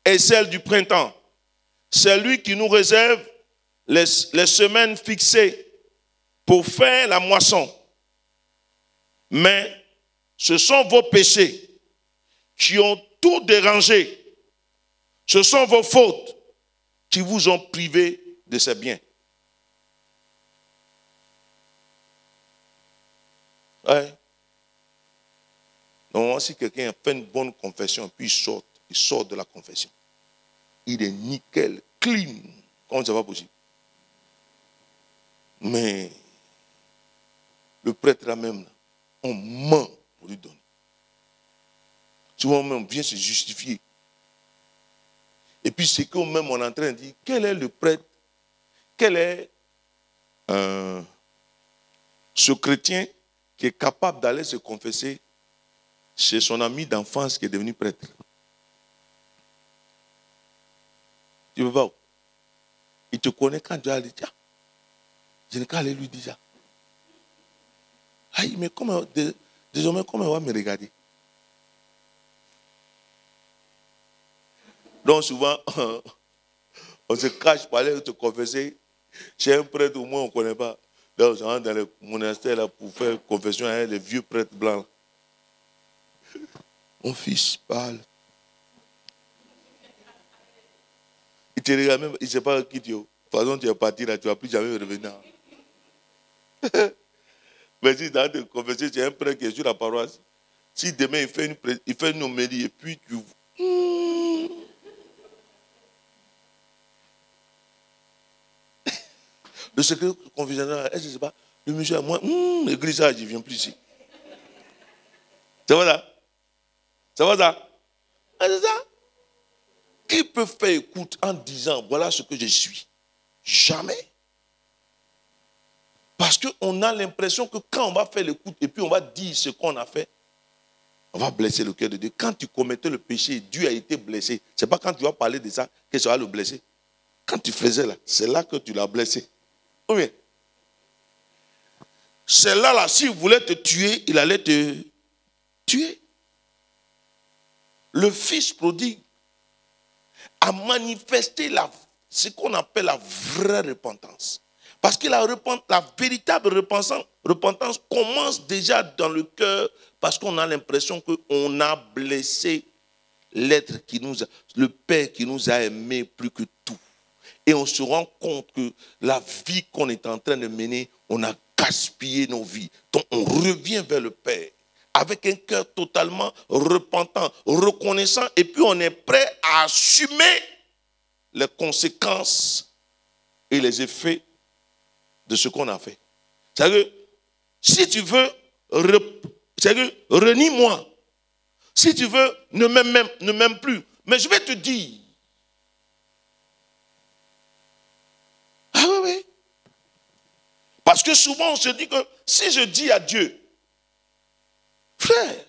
et celles du printemps. C'est lui qui nous réserve les semaines fixées pour faire la moisson. Mais ce sont vos péchés qui ont tout dérangé. Ce sont vos fautes qui vous ont privé de ces biens. Ouais. Donc, si quelqu'un fait une bonne confession, puis il sort de la confession, il est nickel, clean, comme ça va possible. Mais le prêtre là même, on ment pour lui donner. Souvent même, on vient se justifier. Et puis c'est que même on est en train de dire, quel est le prêtre, quel est ce chrétien qui est capable d'aller se confesser chez son ami d'enfance qui est devenu prêtre. Tu veux pas? Il te connaît quand tu as dit, tiens, je n'ai qu'à aller lui dire ça. Aïe, mais comment, désormais, comment il va me regarder? Donc souvent, on se cache pour aller te confesser chez un prêtre, au moins on ne connaît pas. Là, on rentre dans le monastère là, pour faire confession avec les vieux prêtres blancs. Mon fils parle. Il te regarde même, il ne sait pas qui tu es. De toute façon, tu es parti là, tu ne vas plus jamais revenir. Mais si tu as te confesser, c'est un prêtre qui est sur la paroisse. Si demain il fait une homélie et puis tu... Le secret confessionnel, est-ce que c'est pas le monsieur à moi, l'église, je ne viens plus ici. Ça va ça? Ça va ça? Ah, c'est ça? Qui peut faire écoute en disant, voilà ce que je suis? Jamais. Parce qu'on a l'impression que quand on va faire l'écoute et puis on va dire ce qu'on a fait, on va blesser le cœur de Dieu. Quand tu commettais le péché, Dieu a été blessé. Ce n'est pas quand tu vas parler de ça que ça va le blesser. Quand tu faisais là, c'est là que tu l'as blessé. Oui. C'est là, s'il voulait te tuer, il allait te tuer. Le fils prodigue a manifesté ce qu'on appelle la vraie repentance. Parce que la véritable repentance commence déjà dans le cœur parce qu'on a l'impression qu'on a blessé l'être le Père qui nous a aimés plus que tout. Et on se rend compte que la vie qu'on est en train de mener, on a gaspillé nos vies. Donc on revient vers le Père avec un cœur totalement repentant, reconnaissant, et puis on est prêt à assumer les conséquences et les effets de ce qu'on a fait. C'est-à-dire, si tu veux, renie-moi. Si tu veux, ne m'aime plus. Mais je vais te dire. Ah oui, oui. Parce que souvent on se dit que si je dis à Dieu, frère,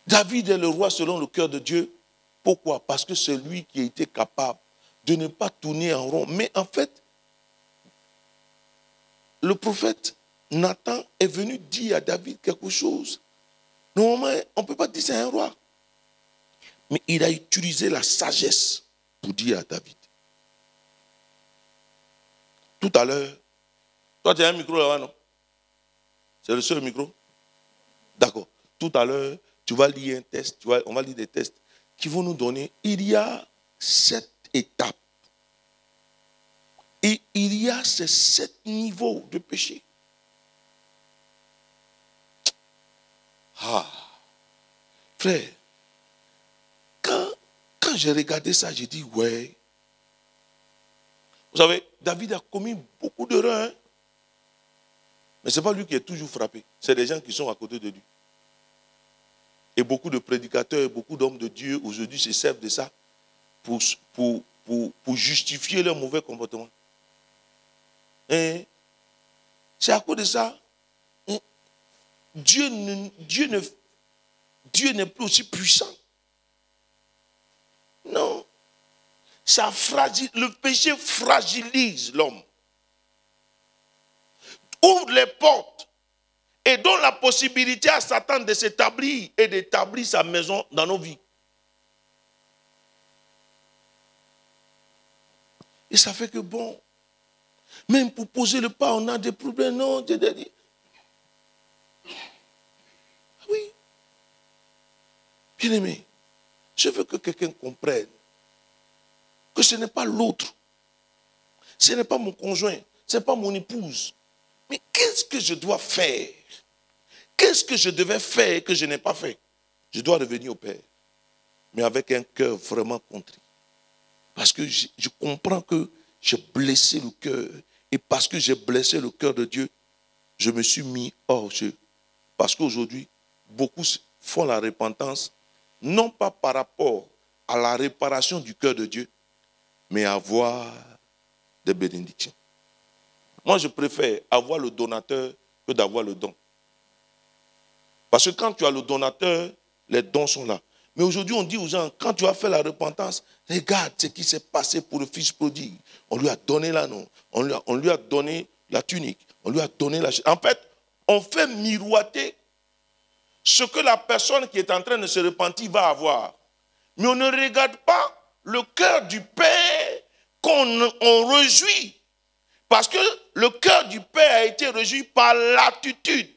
David est le roi selon le cœur de Dieu. Pourquoi? Parce que c'est lui qui a été capable de ne pas tourner en rond. Mais en fait, le prophète Nathan est venu dire à David quelque chose. Normalement, on ne peut pas dire c'est un roi. Mais il a utilisé la sagesse pour dire à David. Tout à l'heure, toi tu as un micro là-bas, non? C'est le seul micro? D'accord. Tout à l'heure, tu vas lire un test, on va lire des tests qui vont nous donner, il y a 7 étapes. Et il y a ces 7 niveaux de péché. Ah, frère, quand Quand j'ai regardé ça, j'ai dit, ouais. Vous savez, David a commis beaucoup d'erreurs. Hein? Mais ce n'est pas lui qui est toujours frappé. C'est les gens qui sont à côté de lui. Et beaucoup de prédicateurs, beaucoup d'hommes de Dieu aujourd'hui se servent de ça pour justifier leur mauvais comportement. Et c'est à cause de ça. Dieu n'est plus aussi puissant. Non. Le péché fragilise l'homme. Ouvre les portes et donne la possibilité à Satan de s'établir et d'établir sa maison dans nos vies. Et ça fait que bon, même pour poser le pas, on a des problèmes. Non, oui. Bien aimé, je veux que quelqu'un comprenne que ce n'est pas l'autre. Ce n'est pas mon conjoint. Ce n'est pas mon épouse. Mais qu'est-ce que je dois faire? Qu'est-ce que je devais faire que je n'ai pas fait? Je dois revenir au Père. Mais avec un cœur vraiment contrit. Parce que je comprends que j'ai blessé le cœur. Et parce que j'ai blessé le cœur de Dieu, je me suis mis hors jeu. Parce qu'aujourd'hui, beaucoup font la repentance, non pas par rapport à la réparation du cœur de Dieu, mais avoir des bénédictions. Moi, je préfère avoir le donateur que d'avoir le don. Parce que quand tu as le donateur, les dons sont là. Mais aujourd'hui, on dit aux gens, quand tu as fait la repentance, regarde ce qui s'est passé pour le fils prodigue. On lui a donné l'anneau, on lui a donné la tunique, on lui a donné la... En fait, on fait miroiter ce que la personne qui est en train de se repentir va avoir. Mais on ne regarde pas le cœur du Père qu'on réjouit. Parce que le cœur du Père a été réjoui par l'attitude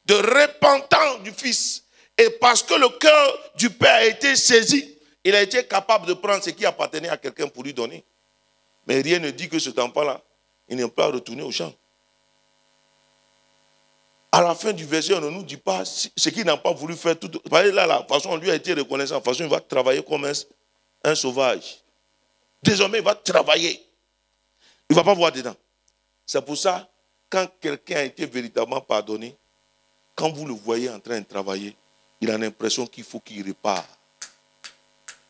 de repentant du Fils. Et parce que le cœur du Père a été saisi, il a été capable de prendre ce qui appartenait à quelqu'un pour lui donner. Mais rien ne dit que cet enfant-là, il n'est pas retourné au champ. À la fin du verset, on ne nous dit pas ce qu'il n'a pas voulu faire. Tout. Là, la façon, on lui a été reconnaissant. De toute façon, il va travailler comme un sauvage. Désormais, il va travailler. Il ne va pas voir dedans. C'est pour ça, quand quelqu'un a été véritablement pardonné, quand vous le voyez en train de travailler, il a l'impression qu'il faut qu'il répare.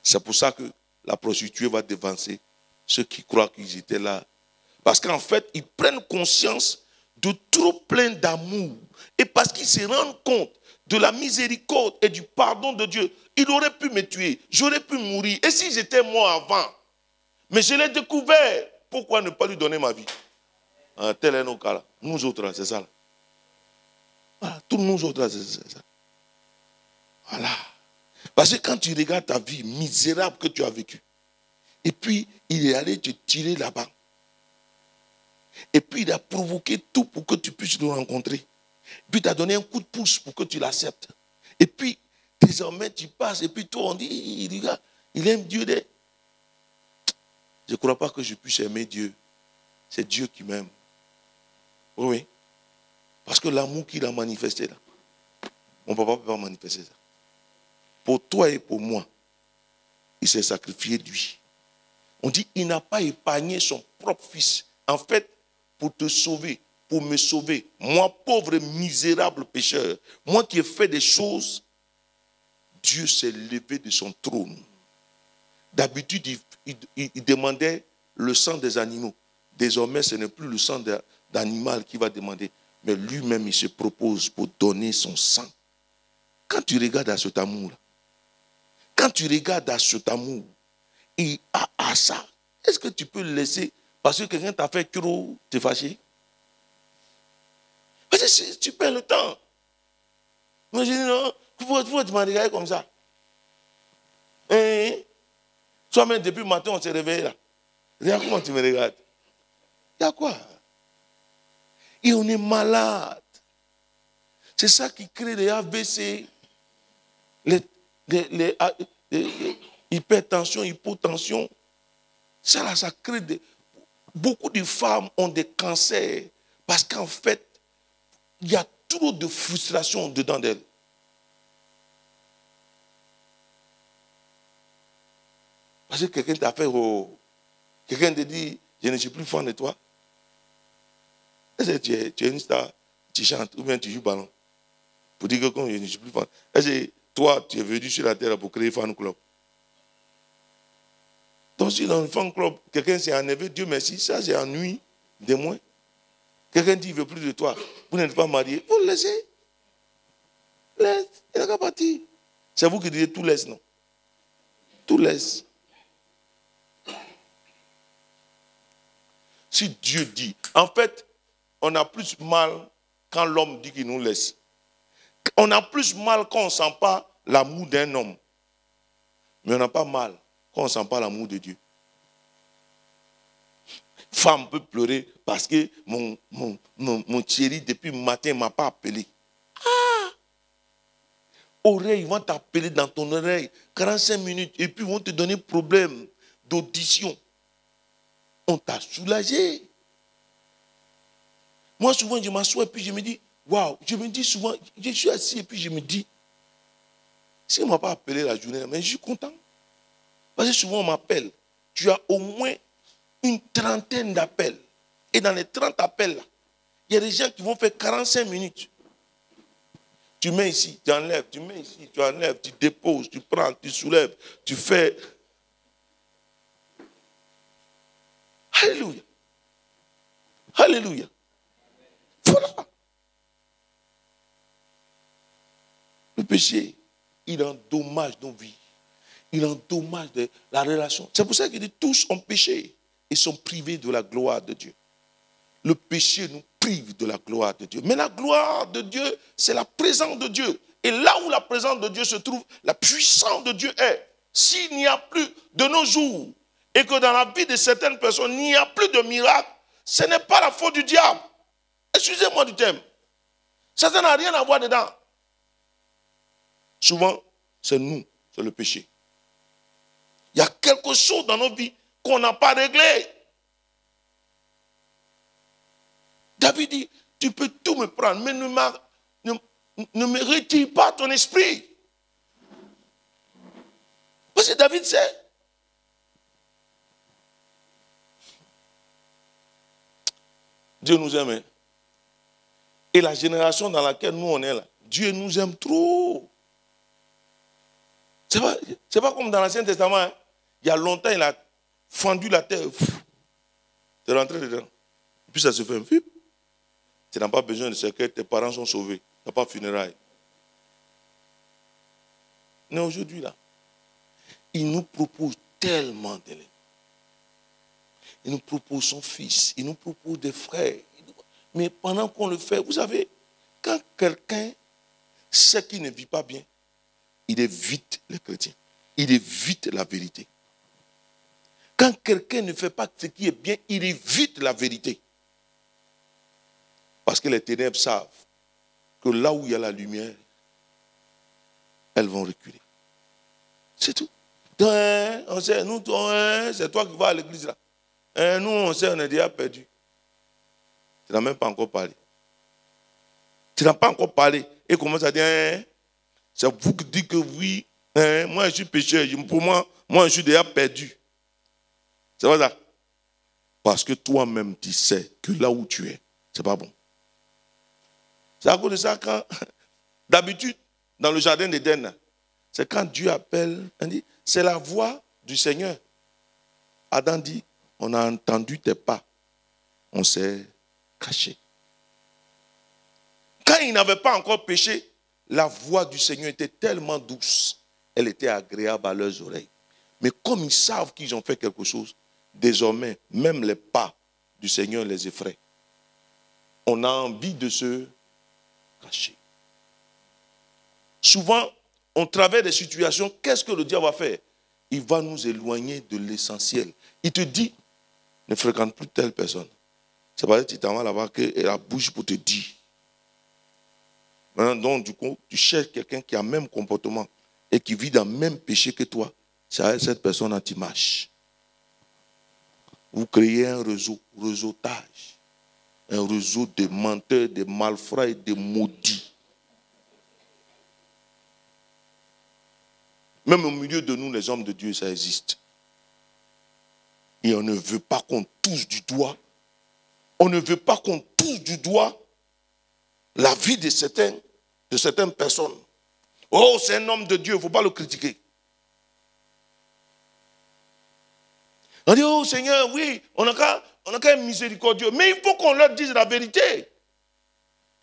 C'est pour ça que la prostituée va devancer ceux qui croient qu'ils étaient là. Parce qu'en fait, ils prennent conscience de trop plein d'amour. Et parce qu'ils se rendent compte de la miséricorde et du pardon de Dieu, il aurait pu me tuer, j'aurais pu mourir. Et si j'étais mort avant? Mais je l'ai découvert. Pourquoi ne pas lui donner ma vie? Tel est nos cas là. Nous autres, là, c'est ça. Là. Voilà, tous nous autres, là, c'est ça. Voilà. Parce que quand tu regardes ta vie misérable que tu as vécue, et puis il est allé te tirer là-bas, et puis il a provoqué tout pour que tu puisses le rencontrer, puis il t'a donné un coup de pouce pour que tu l'acceptes, et puis désormais tu passes, et puis toi on dit, regarde, il aime Dieu. Je ne crois pas que je puisse aimer Dieu. C'est Dieu qui m'aime. Oui. Parce que l'amour qu'il a manifesté là, mon papa ne peut pas manifester ça. Pour toi et pour moi, il s'est sacrifié lui. On dit il n'a pas épargné son propre fils. En fait, pour te sauver, pour me sauver, moi pauvre et misérable pécheur, moi qui ai fait des choses, Dieu s'est levé de son trône. D'habitude, il demandait le sang des animaux. Désormais, ce n'est plus le sang d'animal qu'il va demander. Mais lui-même, il se propose pour donner son sang. Quand tu regardes à cet amour-là, quand tu regardes à cet amour, et à ça, est-ce que tu peux le laisser parce que quelqu'un t'a fait trop te fâcher? Parce que tu perds le temps. Moi, je dis non, pourquoi tu m'as regardé comme ça? Toi-même, depuis le matin, on s'est réveillé là. Regarde comment tu me regardes. Il y a quoi? Et on est malade. C'est ça qui crée les AVC, les hypertension, hypotension. Ça là, ça crée beaucoup de femmes ont des cancers parce qu'en fait, il y a trop de frustration dedans d'elles. Parce que quelqu'un t'a fait, quelqu'un te dit, je ne suis plus fan de toi. Est-ce que tu es une star, tu chantes ou bien tu joues ballon? Pour dire que comme je ne suis plus fan. Est-ce que toi, tu es venu sur la terre pour créer fan club? Donc si dans le fan club, quelqu'un s'est enlevé, Dieu merci, ça c'est ennui de moins. Quelqu'un dit, il ne veut plus de toi. Vous n'êtes pas marié, vous le laissez. Laisse, il n'a qu'à partir. C'est vous qui dites tout laisse, non? Tout laisse. Si Dieu dit, en fait, on a plus mal quand l'homme dit qu'il nous laisse. On a plus mal quand on ne sent pas l'amour d'un homme. Mais on n'a pas mal quand on ne sent pas l'amour de Dieu. Femme peut pleurer parce que mon chéri, depuis le matin, ne m'a pas appelé. Ah! Oreille, ils vont t'appeler dans ton oreille 45 minutes et puis ils vont te donner problème d'audition. On t'a soulagé. Moi, souvent, je m'assois et puis je me dis, waouh, je me dis souvent, je suis assis et puis je me dis, si on ne m'a pas appelé la journée, mais je suis content. Parce que souvent, on m'appelle. Tu as au moins une trentaine d'appels. Et dans les 30 appels, là, il y a des gens qui vont faire 45 minutes. Tu mets ici, tu enlèves, tu mets ici, tu enlèves, tu déposes, tu prends, tu soulèves, tu fais. Alléluia. Alléluia. Voilà. Le péché, il endommage nos vies. Il endommage la relation. C'est pour ça qu'il dit tous ont péché et sont privés de la gloire de Dieu. Le péché nous prive de la gloire de Dieu. Mais la gloire de Dieu, c'est la présence de Dieu. Et là où la présence de Dieu se trouve, la puissance de Dieu est. S'il n'y a plus de nos jours et que dans la vie de certaines personnes, il n'y a plus de miracle, ce n'est pas la faute du diable. Excusez-moi du thème. Ça n'a rien à voir dedans. Souvent, c'est nous, c'est le péché. Il y a quelque chose dans nos vies qu'on n'a pas réglé. David dit, tu peux tout me prendre, mais ne me retire pas ton esprit. Parce que David sait. Dieu nous aime. Et la génération dans laquelle nous on est là, Dieu nous aime trop. C'est pas comme dans l'Ancien Testament. Hein. Il y a longtemps, il a fendu la terre. Tu es rentré dedans. Et puis ça se fait un film. Tu n'as pas besoin de ce que tes parents sont sauvés. Tu n'as pas de funérailles. Mais aujourd'hui, là, il nous propose tellement d'éléments. Il nous propose son fils. Il nous propose des frères. Mais pendant qu'on le fait, vous savez, quand quelqu'un sait qu'il ne vit pas bien, il évite les chrétiens. Il évite la vérité. Quand quelqu'un ne fait pas ce qui est bien, il évite la vérité. Parce que les ténèbres savent que là où il y a la lumière, elles vont reculer. C'est tout. Donc, on sait, nous, c'est toi qui vas à l'église là. Nous, on sait, on est déjà perdu. Tu n'as même pas encore parlé. Tu n'as pas encore parlé. Et commence à dire, c'est vous qui dites que oui, moi je suis pécheur. Pour moi, je suis déjà perdu. C'est pas ça. Parce que toi-même, tu sais que là où tu es, c'est pas bon. C'est à cause de ça quand, d'habitude, dans le jardin d'Éden, c'est quand Dieu appelle, on dit, c'est la voix du Seigneur. Adam dit, on a entendu tes pas, on s'est caché. Quand il n'avait pas encore péché, la voix du Seigneur était tellement douce, elle était agréable à leurs oreilles. Mais comme ils savent qu'ils ont fait quelque chose, désormais, même les pas du Seigneur les effraient. On a envie de se cacher. Souvent, on traverse des situations, qu'est-ce que le diable va faire? Il va nous éloigner de l'essentiel. Il te dit, ne fréquente plus telle personne. C'est parce que tu t'en vas là-bas qu'elle a bouge pour te dire. Maintenant, donc, du coup, tu cherches quelqu'un qui a le même comportement et qui vit dans le même péché que toi. C'est avec cette personne que tu marches. Vous créez un réseautage. Un réseau de menteurs, de malfrats et de maudits. Même au milieu de nous, les hommes de Dieu, ça existe. Et on ne veut pas qu'on touche du doigt. On ne veut pas qu'on touche du doigt la vie de certaines personnes. Oh, c'est un homme de Dieu, il ne faut pas le critiquer. On dit, oh Seigneur, oui, on n'a qu'à être miséricordieux. Mais il faut qu'on leur dise la vérité.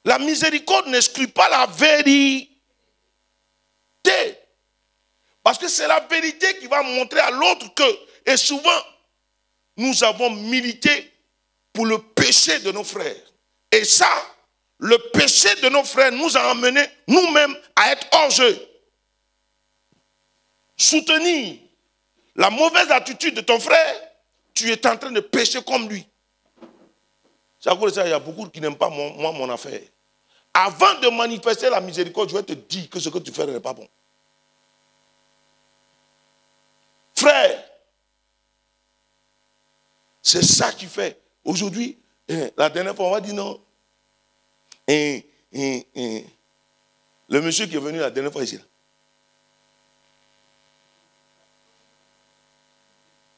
La miséricorde n'exclut pas la vérité. Parce que c'est la vérité qui va montrer à l'autre que, et souvent, nous avons milité pour le péché de nos frères. Et ça, le péché de nos frères nous a amenés nous-mêmes à être hors jeu. Soutenir la mauvaise attitude de ton frère, tu es en train de pécher comme lui. C'est à cause de ça, il y a beaucoup qui n'aiment pas mon affaire. Avant de manifester la miséricorde, je vais te dire que ce que tu fais n'est pas bon. Frère, c'est ça qui fait. Aujourd'hui, la dernière fois, on va dire non. Le monsieur qui est venu la dernière fois ici,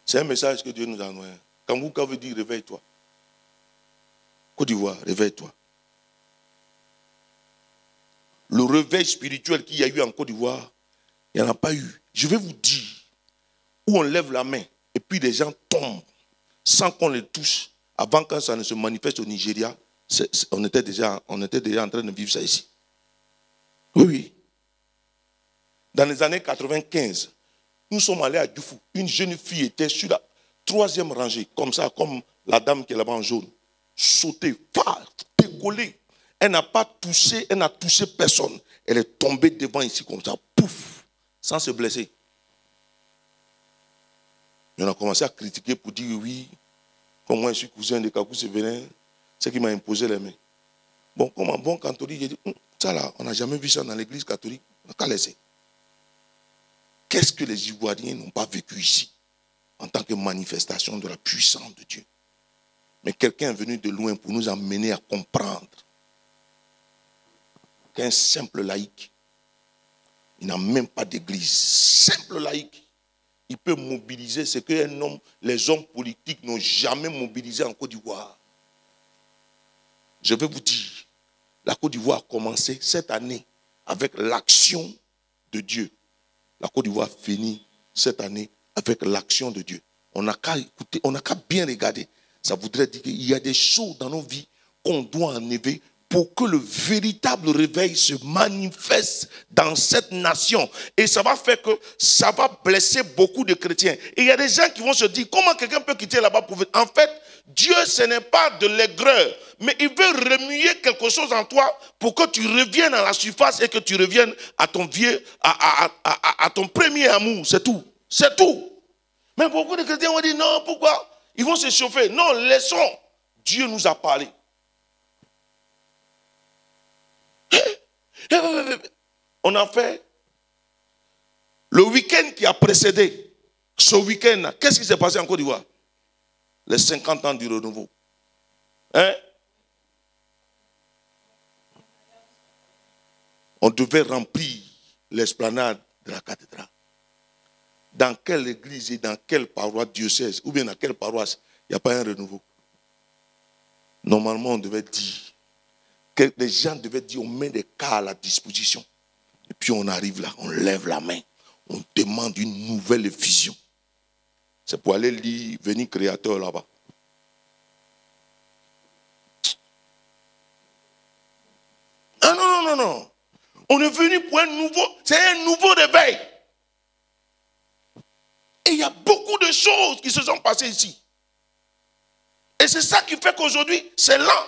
c'est un message que Dieu nous a envoyé. Kangouka veut dire réveille-toi. Côte d'Ivoire, réveille-toi. Le réveil spirituel qu'il y a eu en Côte d'Ivoire, il n'y en a pas eu. Je vais vous dire, où on lève la main et puis les gens tombent sans qu'on les touche, avant que ça ne se manifeste au Nigeria, on était déjà en train de vivre ça ici. Oui, oui. Dans les années 95, nous sommes allés à Djoufou. Une jeune fille était sur la 3e rangée, comme ça, comme la dame qui est là-bas en jaune. Sautée, décollée. Elle n'a pas touché, elle n'a touché personne. Elle est tombée devant ici comme ça, pouf, sans se blesser. Et on a commencé à critiquer pour dire oui, comme moi je suis cousin de Kakou Sévérin, c'est qui m'a imposé les mains. Bon, comme un bon catholique, j'ai dit, ça là, on n'a jamais vu ça dans l'église catholique, on n'a qu'à laisser. Qu'est-ce que les Ivoiriens n'ont pas vécu ici en tant que manifestation de la puissance de Dieu? Mais quelqu'un est venu de loin pour nous amener à comprendre qu'un simple laïc, il n'a même pas d'église, simple laïc, il peut mobiliser ce que les hommes politiques n'ont jamais mobilisé en Côte d'Ivoire. Je vais vous dire, la Côte d'Ivoire a commencé cette année avec l'action de Dieu. La Côte d'Ivoire finit cette année avec l'action de Dieu. On n'a qu'à écouter, on n'a qu'à bien regarder. Ça voudrait dire qu'il y a des choses dans nos vies qu'on doit enlever pour que le véritable réveil se manifeste dans cette nation. Et ça va faire que ça va blesser beaucoup de chrétiens. Et il y a des gens qui vont se dire, comment quelqu'un peut quitter là-bas pour... En fait, Dieu, ce n'est pas de l'aigreur, mais il veut remuer quelque chose en toi pour que tu reviennes à la surface et que tu reviennes à ton à ton premier amour. C'est tout. C'est tout. Mais beaucoup de chrétiens vont dire, non, pourquoi? Ils vont se chauffer. Non, laissons. Dieu nous a parlé. On a fait le week-end qui a précédé ce week-end. Qu'est-ce qui s'est passé en Côte d'Ivoire? Les 50 ans du renouveau. On devait remplir l'esplanade de la cathédrale. Dans quelle église et dans quelle paroisse diocèse, ou bien dans quelle paroisse, il n'y a pas un renouveau? Normalement, on devait dire, que les gens devaient dire, on met des cas à la disposition. Et puis on arrive là, on lève la main, on demande une nouvelle vision. C'est pour aller lire, venir créateur là-bas. Ah non, non, non, non. On est venu pour un nouveau, c'est un nouveau réveil. Et il y a beaucoup de choses qui se sont passées ici. Et c'est ça qui fait qu'aujourd'hui, c'est lent.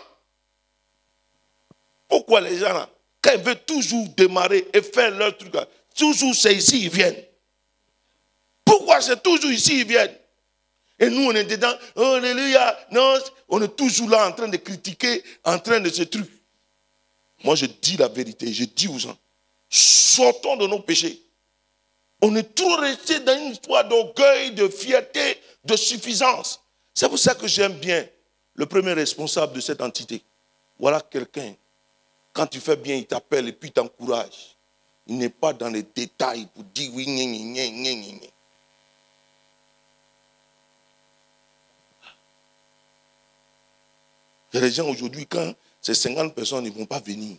Pourquoi les gens là, quand ils veulent toujours démarrer et faire leur truc, là, toujours c'est ici ils viennent. Pourquoi c'est toujours ici ils viennent? Et nous on est dedans, oh, alléluia, non, on est toujours là en train de critiquer, en train de ce truc. Moi je dis la vérité, je dis aux gens, sortons de nos péchés. On est trop resté dans une histoire d'orgueil, de fierté, de suffisance. C'est pour ça que j'aime bien le premier responsable de cette entité. Voilà quelqu'un, quand tu fais bien, il t'appelle et puis il t'encourage. Il n'est pas dans les détails pour dire oui, Il y a des gens aujourd'hui, quand ces 50 personnes ne vont pas venir,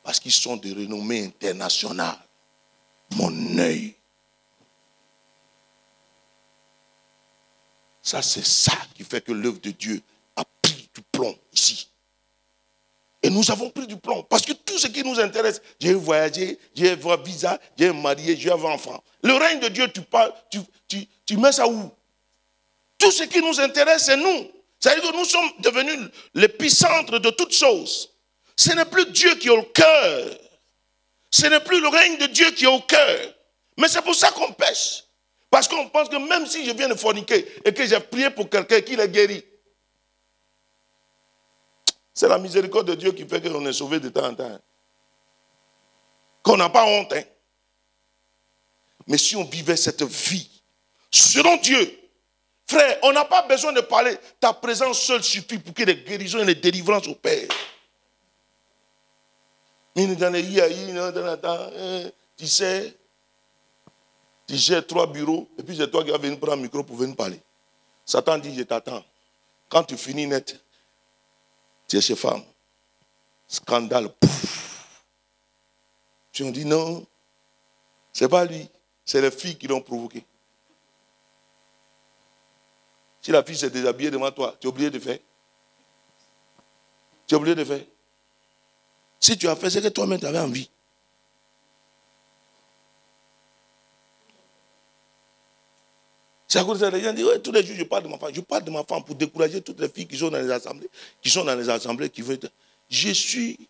parce qu'ils sont de renommée internationale. Mon œil. Ça, c'est ça qui fait que l'œuvre de Dieu a pris du plomb ici. Et nous avons pris du plomb. Parce que tout ce qui nous intéresse, j'ai voyagé, j'ai un visa, j'ai marié, j'ai un enfant. Le règne de Dieu, tu mets ça où? Tout ce qui nous intéresse, c'est nous. C'est-à-dire que nous sommes devenus l'épicentre de toutes choses. Ce n'est plus Dieu qui est au cœur. Ce n'est plus le règne de Dieu qui est au cœur. Mais c'est pour ça qu'on pêche. Parce qu'on pense que même si je viens de forniquer et que j'ai prié pour quelqu'un qui l'est guéri, c'est la miséricorde de Dieu qui fait qu'on est sauvé de temps en temps. Qu'on n'a pas honte. Hein. Mais si on vivait cette vie selon Dieu, frère, on n'a pas besoin de parler. Ta présence seule suffit pour que les guérisons et les délivrances opèrent. Tu sais, tu gères 3 bureaux et puis c'est toi qui vas venir prendre un micro pour venir parler. Satan dit, je t'attends. Quand tu finis net, tu es chez femme. Scandale. Pouf. Tu on dit non, c'est pas lui, c'est les filles qui l'ont provoqué. Si la fille s'est déshabillée devant toi, tu es obligé de faire. Tu es obligé de faire. Si tu as fait, c'est que toi-même tu avais envie. C'est à cause de ça que les gens disent, ouais, tous les jours je parle de ma femme. Je parle de ma femme pour décourager toutes les filles qui sont dans les assemblées, qui veulent. Je suis.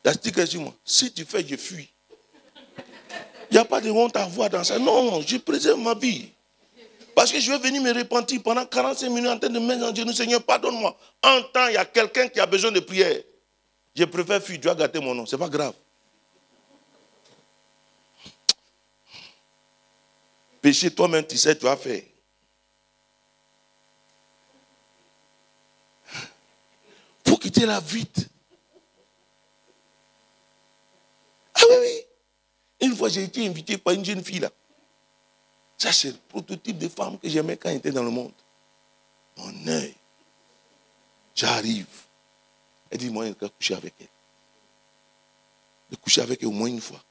La sticker sur moi. Si tu fais, je fuis. Il n'y a pas de honte à voir dans ça. Non, je préserve ma vie. Parce que je vais venir me repentir pendant 45 minutes en train de mettre en genoux. Seigneur, pardonne-moi. En temps, il y a quelqu'un qui a besoin de prière. Je préfère fuir. Tu as gâté mon nom. Ce n'est pas grave. Péché, toi-même, tu sais, tu as fait. Faut quitter la vite. Ah oui, oui. Une fois, j'ai été invité par une jeune fille là. Ça, c'est le prototype de femme que j'aimais quand j'étais dans le monde. Mon œil. J'arrive. Elle dit, moi, il faut coucher avec elle. De coucher avec elle au moins une fois.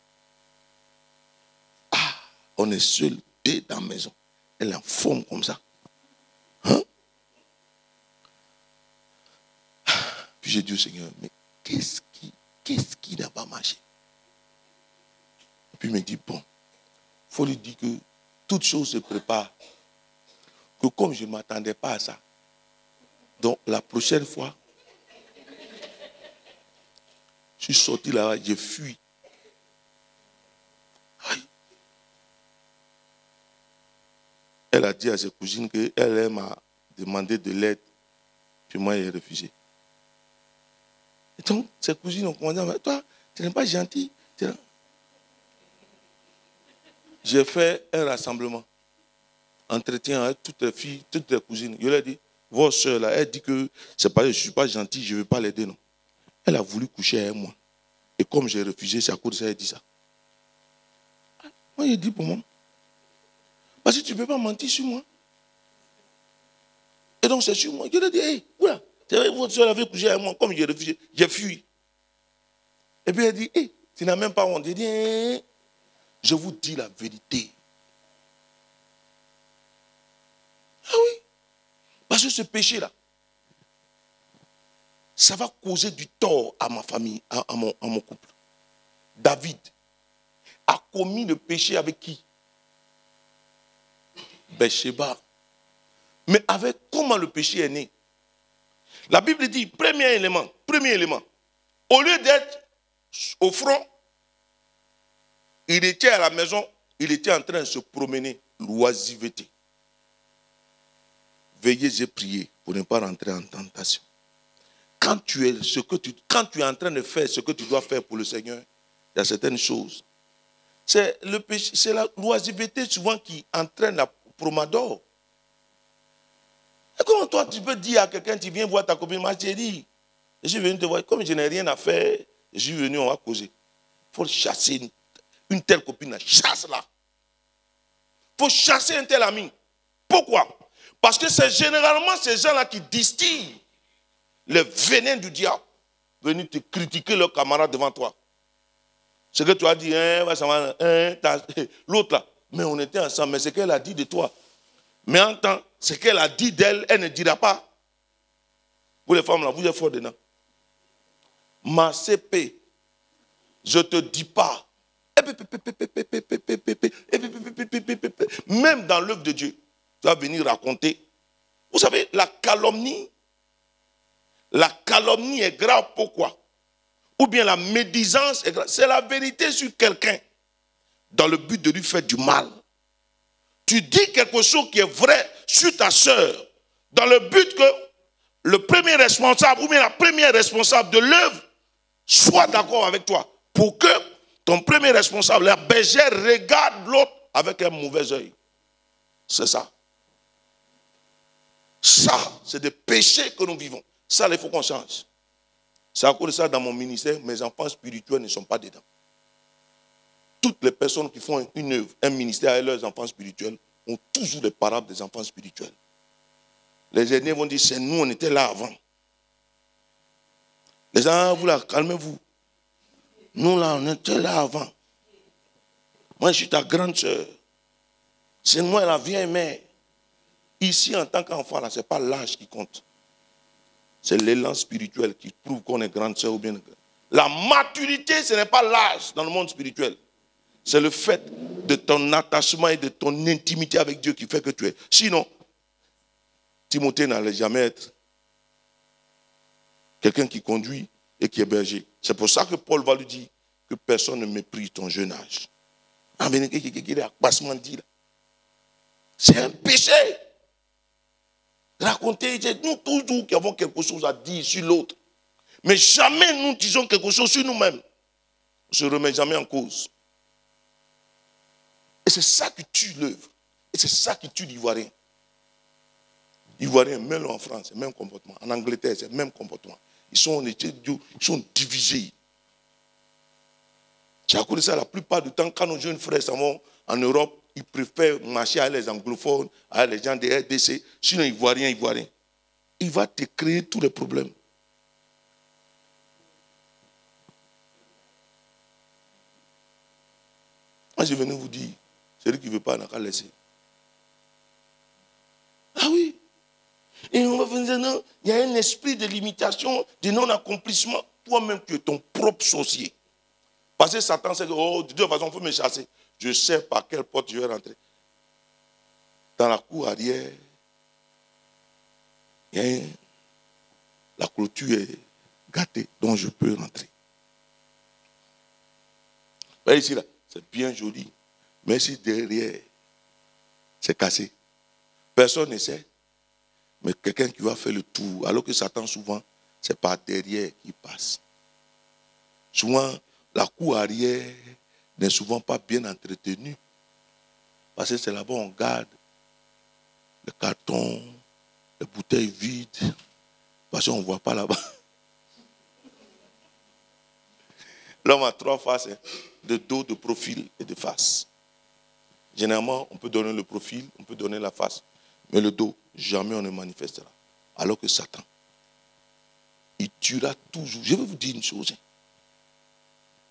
Ah, on est seul, deux dans la maison. Elle est en forme comme ça. Hein? Puis j'ai dit au Seigneur, mais qu'est-ce qui n'a pas marché? Puis il me dit, bon, il faut lui dire que toute chose se prépare. Que comme je ne m'attendais pas à ça, donc la prochaine fois, je suis sorti là-bas, j'ai fui. Aïe. Elle a dit à ses cousines qu'elle m'a demandé de l'aide, puis moi j'ai refusé. Et donc, ses cousines ont commencé à me dire, toi, tu n'es pas gentil. J'ai fait un rassemblement, entretien avec toutes les filles, toutes les cousines. Je leur ai dit, votre soeur là, elle dit que c'est pas, je ne suis pas gentil, je ne veux pas l'aider, non. Elle a voulu coucher avec moi. Et comme j'ai refusé, c'est à cause de ça qu'elle dit ça. Moi, j'ai dit pour moi. Parce que tu ne peux pas mentir sur moi. Et donc, c'est sur moi. Je lui ai dit, hey, voilà, votre soeur avait couché avec moi, comme j'ai refusé, j'ai fui. Et puis elle dit, hey, tu n'as même pas honte. J'ai dit, hey, je vous dis la vérité. Ah oui. Parce que ce péché-là, ça va causer du tort à ma famille, à mon couple. David a commis le péché avec qui? Bathsheba. Mais avec comment le péché est né? La Bible dit, premier élément, au lieu d'être au front, il était à la maison, il était en train de se promener, l'oisiveté. Veillez et priez pour ne pas rentrer en tentation. Quand tu es en train de faire ce que tu dois faire pour le Seigneur, il y a certaines choses. C'est le péché, c'est l'oisiveté souvent qui entraîne la promadore. Et comment toi tu peux dire à quelqu'un, tu viens voir ta copine, ma chérie, je suis venu te voir, comme je n'ai rien à faire, je suis venu, on va causer. Il faut chasser une telle copine, chasse-la. Il faut chasser un tel ami. Pourquoi? Parce que c'est généralement ces gens-là qui distillent le venin du diable, venir te critiquer leur camarade devant toi. Ce que tu as dit, l'autre là, mais on était ensemble, mais ce qu'elle a dit de toi. Mais en temps, ce qu'elle a dit d'elle, elle ne dira pas. Vous les femmes là, vous êtes forts dedans. Ma CP, je ne te dis pas. Même dans l'œuvre de Dieu, tu vas venir raconter. Vous savez, la calomnie est grave. Pourquoi? Ou bien la médisance est grave. C'est la vérité sur quelqu'un dans le but de lui faire du mal. Tu dis quelque chose qui est vrai sur ta sœur dans le but que le premier responsable ou bien la première responsable de l'œuvre soit d'accord avec toi pour que ton premier responsable, la bergère, regarde l'autre avec un mauvais œil. C'est ça. Ça, c'est des péchés que nous vivons. Ça, il faut qu'on change. C'est à cause de ça, dans mon ministère, mes enfants spirituels ne sont pas dedans. Toutes les personnes qui font une œuvre, un ministère avec leurs enfants spirituels, ont toujours les parables des enfants spirituels. Les aînés vont dire, c'est nous, on était là avant. Les gens, vous là, calmez-vous. Nous là, on était là avant. Moi, je suis ta grande soeur. C'est moi la vieille mère. Ici, en tant qu'enfant, ce n'est pas l'âge qui compte. C'est l'élan spirituel qui prouve qu'on est grande soeur ou bien. La maturité, ce n'est pas l'âge dans le monde spirituel. C'est le fait de ton attachement et de ton intimité avec Dieu qui fait que tu es. Sinon, Timothée n'allait jamais être quelqu'un qui conduit et qui est berger. C'est pour ça que Paul va lui dire que personne ne méprise ton jeune âge. C'est un péché. Raconter, nous toujours qui avons quelque chose à dire sur l'autre. Mais jamais nous disons quelque chose sur nous-mêmes. On ne se remet jamais en cause. Et c'est ça qui tue l'œuvre. Et c'est ça qui tue l'Ivoirien. L'Ivoirien, même en France, c'est le même comportement. En Angleterre, c'est le même comportement. Ils sont divisés. C'est à cause de ça, la plupart du temps, quand nos jeunes frères s'en vont en Europe, ils préfèrent marcher avec les anglophones, avec les gens des RDC, sinon Ivoirien. Il va te créer tous les problèmes. Moi, je venais vous dire, celui qui ne veut pas, n'a qu'à laisser. Ah oui. Et on va vous dire, non, il y a un esprit de limitation, de non-accomplissement. Toi-même, tu es ton propre sorcier. Parce que Satan sait que, oh, de toute façon, il faut me chasser. Je sais par quelle porte je vais rentrer. Dans la cour arrière, la clôture est gâtée, donc je peux rentrer. Là, ici, là, c'est bien joli. Mais si derrière, c'est cassé. Personne ne sait. Mais quelqu'un qui va faire le tour, alors que Satan, souvent, c'est par derrière qu'il passe. Souvent, la cour arrière n'est souvent pas bien entretenue. Parce que c'est là-bas on garde le carton, les bouteilles vides. Parce qu'on ne voit pas là-bas. L'homme a trois faces, hein, de dos, de profil et de face. Généralement, on peut donner le profil, on peut donner la face. Mais le dos, jamais on ne manifestera. Alors que Satan, il tuera toujours. Je vais vous dire une chose.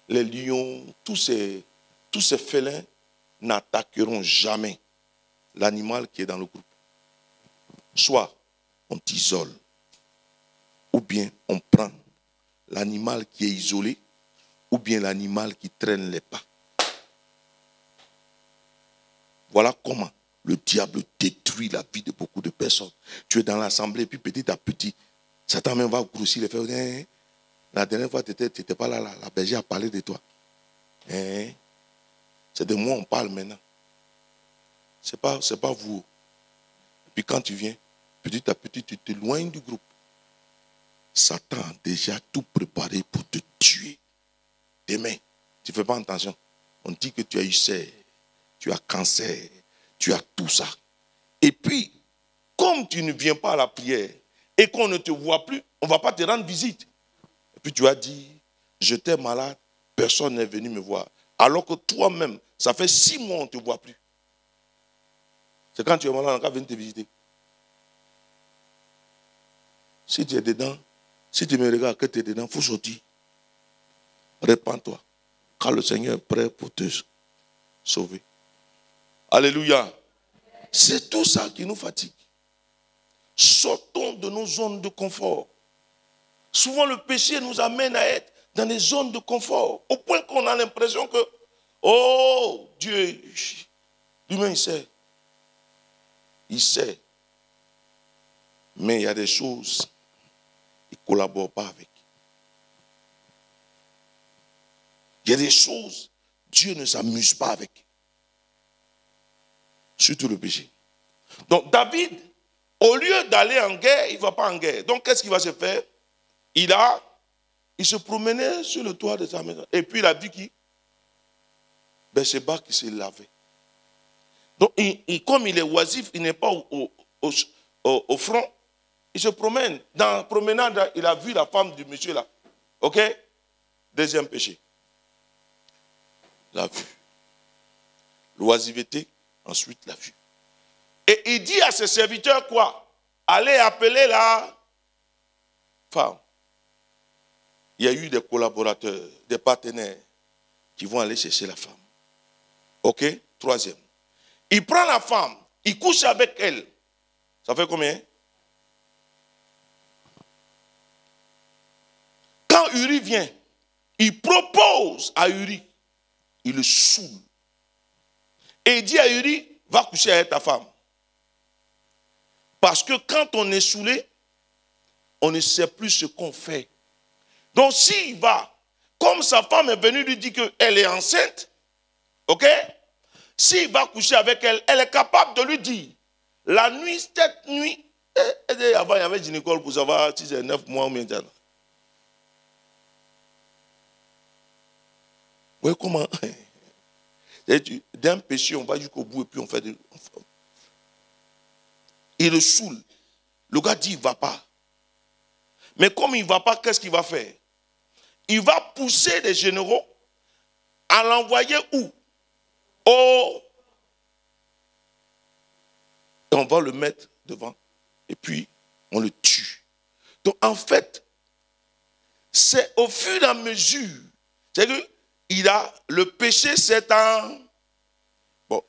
Les lions, tous ces félins n'attaqueront jamais l'animal qui est dans le groupe. Soit on t'isole, ou bien on prend l'animal qui est isolé, ou bien l'animal qui traîne les pas. Voilà comment le diable détruit la vie de beaucoup de personnes. Tu es dans l'assemblée, puis petit à petit, Satan même va grossir les fesses. La dernière fois, tu n'étais pas là, la bergère a parlé de toi. C'est de moi on parle maintenant. C'est pas vous. Et puis quand tu viens, petit à petit, tu t'éloignes du groupe. Satan a déjà tout préparé pour te tuer. Demain, tu ne fais pas attention. On dit que tu as ulcère, tu as cancer, tu as tout ça. Et puis, comme tu ne viens pas à la prière et qu'on ne te voit plus, on ne va pas te rendre visite. Et puis tu as dit, j'étais malade, personne n'est venu me voir. Alors que toi-même, ça fait 6 mois qu'on ne te voit plus. C'est quand tu es malade, on va venir te visiter. Si tu es dedans, si tu me regardes que tu es dedans, il faut sortir. Répands-toi. Car le Seigneur est prêt pour te sauver. Alléluia. C'est tout ça qui nous fatigue. Sortons de nos zones de confort. Souvent, le péché nous amène à être dans des zones de confort. Au point qu'on a l'impression que, oh, Dieu, lui-même, il sait. Il sait. Mais il y a des choses, il ne collabore pas avec. Il y a des choses, Dieu ne s'amuse pas avec. Surtout le péché. Donc David, au lieu d'aller en guerre, il ne va pas en guerre. Donc qu'est-ce qu'il va se faire? Il se promenait sur le toit de sa maison. Et puis il a vu qui? Bathsheba qui se lavait. Donc comme il est oisif, il n'est pas au front. Il se promène. Dans la promenade, il a vu la femme du monsieur là. Ok? Deuxième péché. La vue. L'oisiveté, ensuite la vue. Et il dit à ses serviteurs quoi? Allez appeler la femme. Il y a eu des collaborateurs, des partenaires qui vont aller chercher la femme. Ok? Troisième. Il prend la femme, il couche avec elle. Ça fait combien? Quand Uri vient, il propose à Uri. Il le saoule. Et il dit à Uri, va coucher avec ta femme. Parce que quand on est saoulé, on ne sait plus ce qu'on fait. Donc s'il va, comme sa femme est venue lui dire qu'elle est enceinte, ok? S'il va coucher avec elle, elle est capable de lui dire, la nuit, cette nuit, avant il y avait gynécologue pour savoir si c'est 9 mois ou maintenant. Oui, comment? D'un péché, on va jusqu'au bout et puis on fait des... Il le saoule. Le gars dit, il ne va pas. Mais comme il ne va pas, qu'est-ce qu'il va faire? Il va pousser les généraux à l'envoyer où? Et on va le mettre devant. Et puis, on le tue. Donc, en fait, c'est au fur et à mesure. C'est que le péché, c'est un... Bon,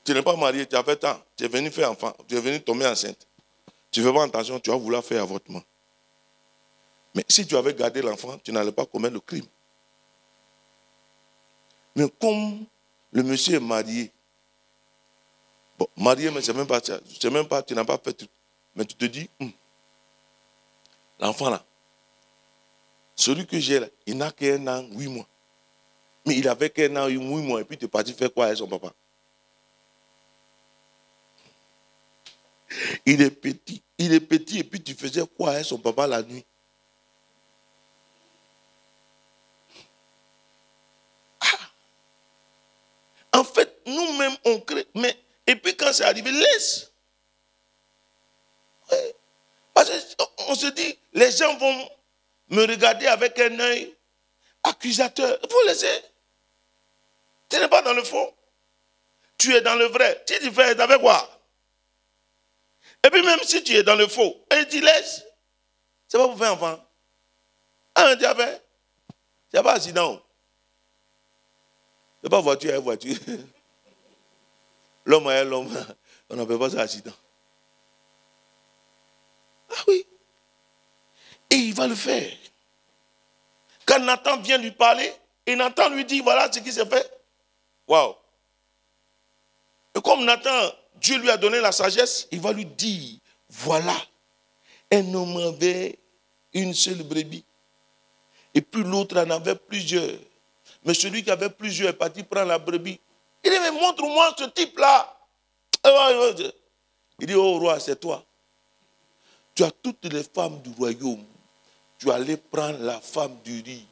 tu n'es pas marié, tu as fait tant. Tu es venu faire enfant, tu es venu tomber enceinte. Tu ne fais pas attention, tu vas vouloir faire avortement. Mais si tu avais gardé l'enfant, tu n'allais pas commettre le crime. Mais comme le monsieur est marié, bon, marié, mais c'est même pas, tu n'as pas fait tout. Mais tu te dis, l'enfant là, celui que j'ai là, il n'a qu'un an, 8 mois. Mais il avait qu'un an, 8 mois, et puis tu es parti faire quoi avec son papa? Il est petit, et puis tu faisais quoi avec son papa la nuit? En fait, nous-mêmes, on crée. Mais, et puis quand c'est arrivé, laisse. Ouais. Parce qu'on se dit, les gens vont me regarder avec un œil accusateur. Il faut laisser. Tu n'es pas dans le faux. Tu es dans le vrai. Si tu fais avec quoi? Et puis même si tu es dans le faux, et tu laisses. C'est pas pour faire enfant. Ah, tu as fait. Il n'y a pas accident. Ce n'est pas voiture avec voiture. L'homme avec l'homme. On n'appelle pas ça accident. Ah oui. Et il va le faire. Quand Nathan vient lui parler, et Nathan lui dit, voilà ce qui s'est fait. Waouh. Et comme Nathan, Dieu lui a donné la sagesse, il va lui dire, voilà, un homme avait une seule brebis. Et puis l'autre en avait plusieurs. Mais celui qui avait plusieurs est parti prendre la brebis. Il dit, mais montre-moi ce type-là. Il dit, oh roi, c'est toi. Tu as toutes les femmes du royaume. Tu allais prendre la femme du riz.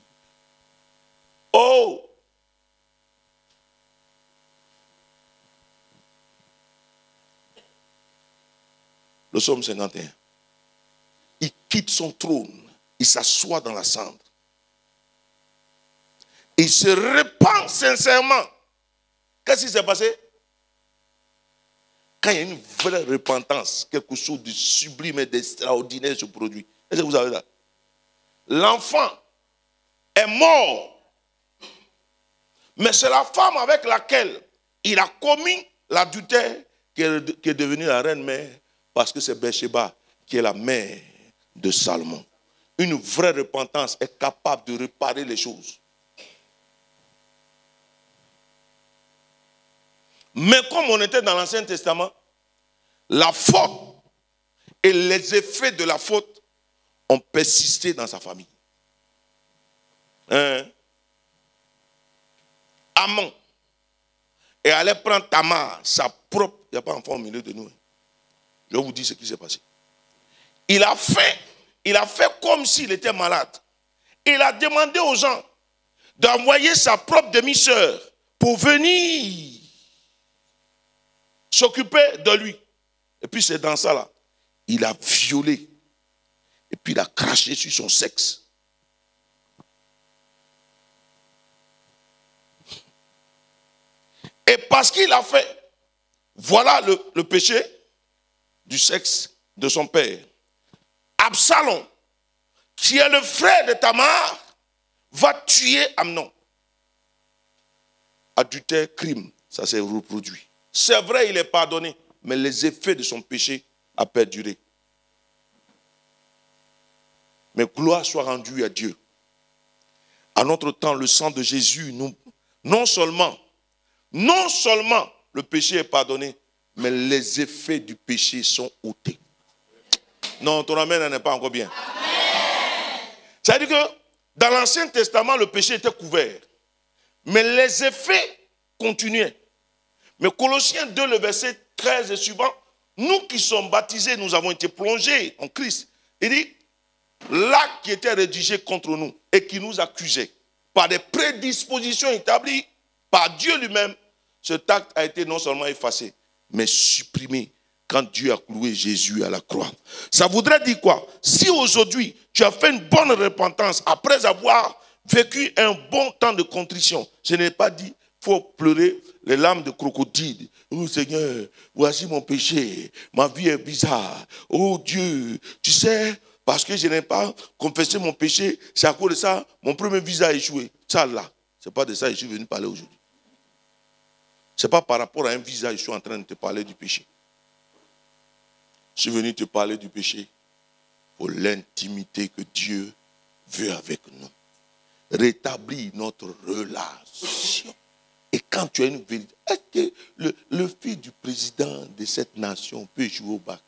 Oh! Le psaume 51. Il quitte son trône. Il s'assoit dans la cendre. Il se répand sincèrement. Qu'est-ce qui s'est passé? quand il y a une vraie repentance, quelque chose de sublime et d'extraordinaire se produit. Est-ce que vous avez ça? L'enfant est mort. Mais c'est la femme avec laquelle il a commis l'adultère qui est devenue la reine-mère, parce que c'est Bathsheba qui est la mère de Salomon. Une vraie repentance est capable de réparer les choses. Mais comme on était dans l'Ancien Testament, la faute et les effets de la faute ont persisté dans sa famille. Amon et allait prendre Tamar, sa propre... Il n'y a pas d'enfant au milieu de nous. Je vais vous dire ce qui s'est passé. Il a fait comme s'il était malade. Il a demandé aux gens d'envoyer sa propre demi-sœur pour venir s'occuper de lui. Et puis c'est dans ça là, il a violé. Et puis il a craché sur son sexe. Et parce qu'il a fait, voilà le péché du sexe de son père. Absalom, qui est le frère de Tamar, va tuer Amnon. Adultère, crime, ça s'est reproduit. C'est vrai, il est pardonné, mais les effets de son péché ont perduré. Mais gloire soit rendue à Dieu. À notre temps, le sang de Jésus, non seulement le péché est pardonné, mais les effets du péché sont ôtés. Non, ton amen n'est pas encore bien. C'est-à-dire que dans l'Ancien Testament, le péché était couvert. Mais les effets continuaient. Mais Colossiens 2, le verset 13 et suivant, nous qui sommes baptisés, nous avons été plongés en Christ. Il dit, l'acte qui était rédigé contre nous et qui nous accusait par des prédispositions établies par Dieu lui-même, cet acte a été non seulement effacé, mais supprimé quand Dieu a cloué Jésus à la croix. Ça voudrait dire quoi? Si aujourd'hui tu as fait une bonne repentance après avoir vécu un bon temps de contrition, je n'ai pas dit faut pleurer les larmes de crocodile. Oh Seigneur, voici mon péché, ma vie est bizarre. Oh Dieu, tu sais, parce que je n'ai pas confessé mon péché, c'est à cause de ça, mon premier visa a échoué. Ça là, c'est pas de ça que je suis venu parler aujourd'hui. C'est pas par rapport à un visa que je suis en train de te parler du péché. Je suis venu te parler du péché pour l'intimité que Dieu veut avec nous. Rétablir notre relation. Et quand tu as une vérité, est-ce que le fils du président de cette nation peut jouer au bac?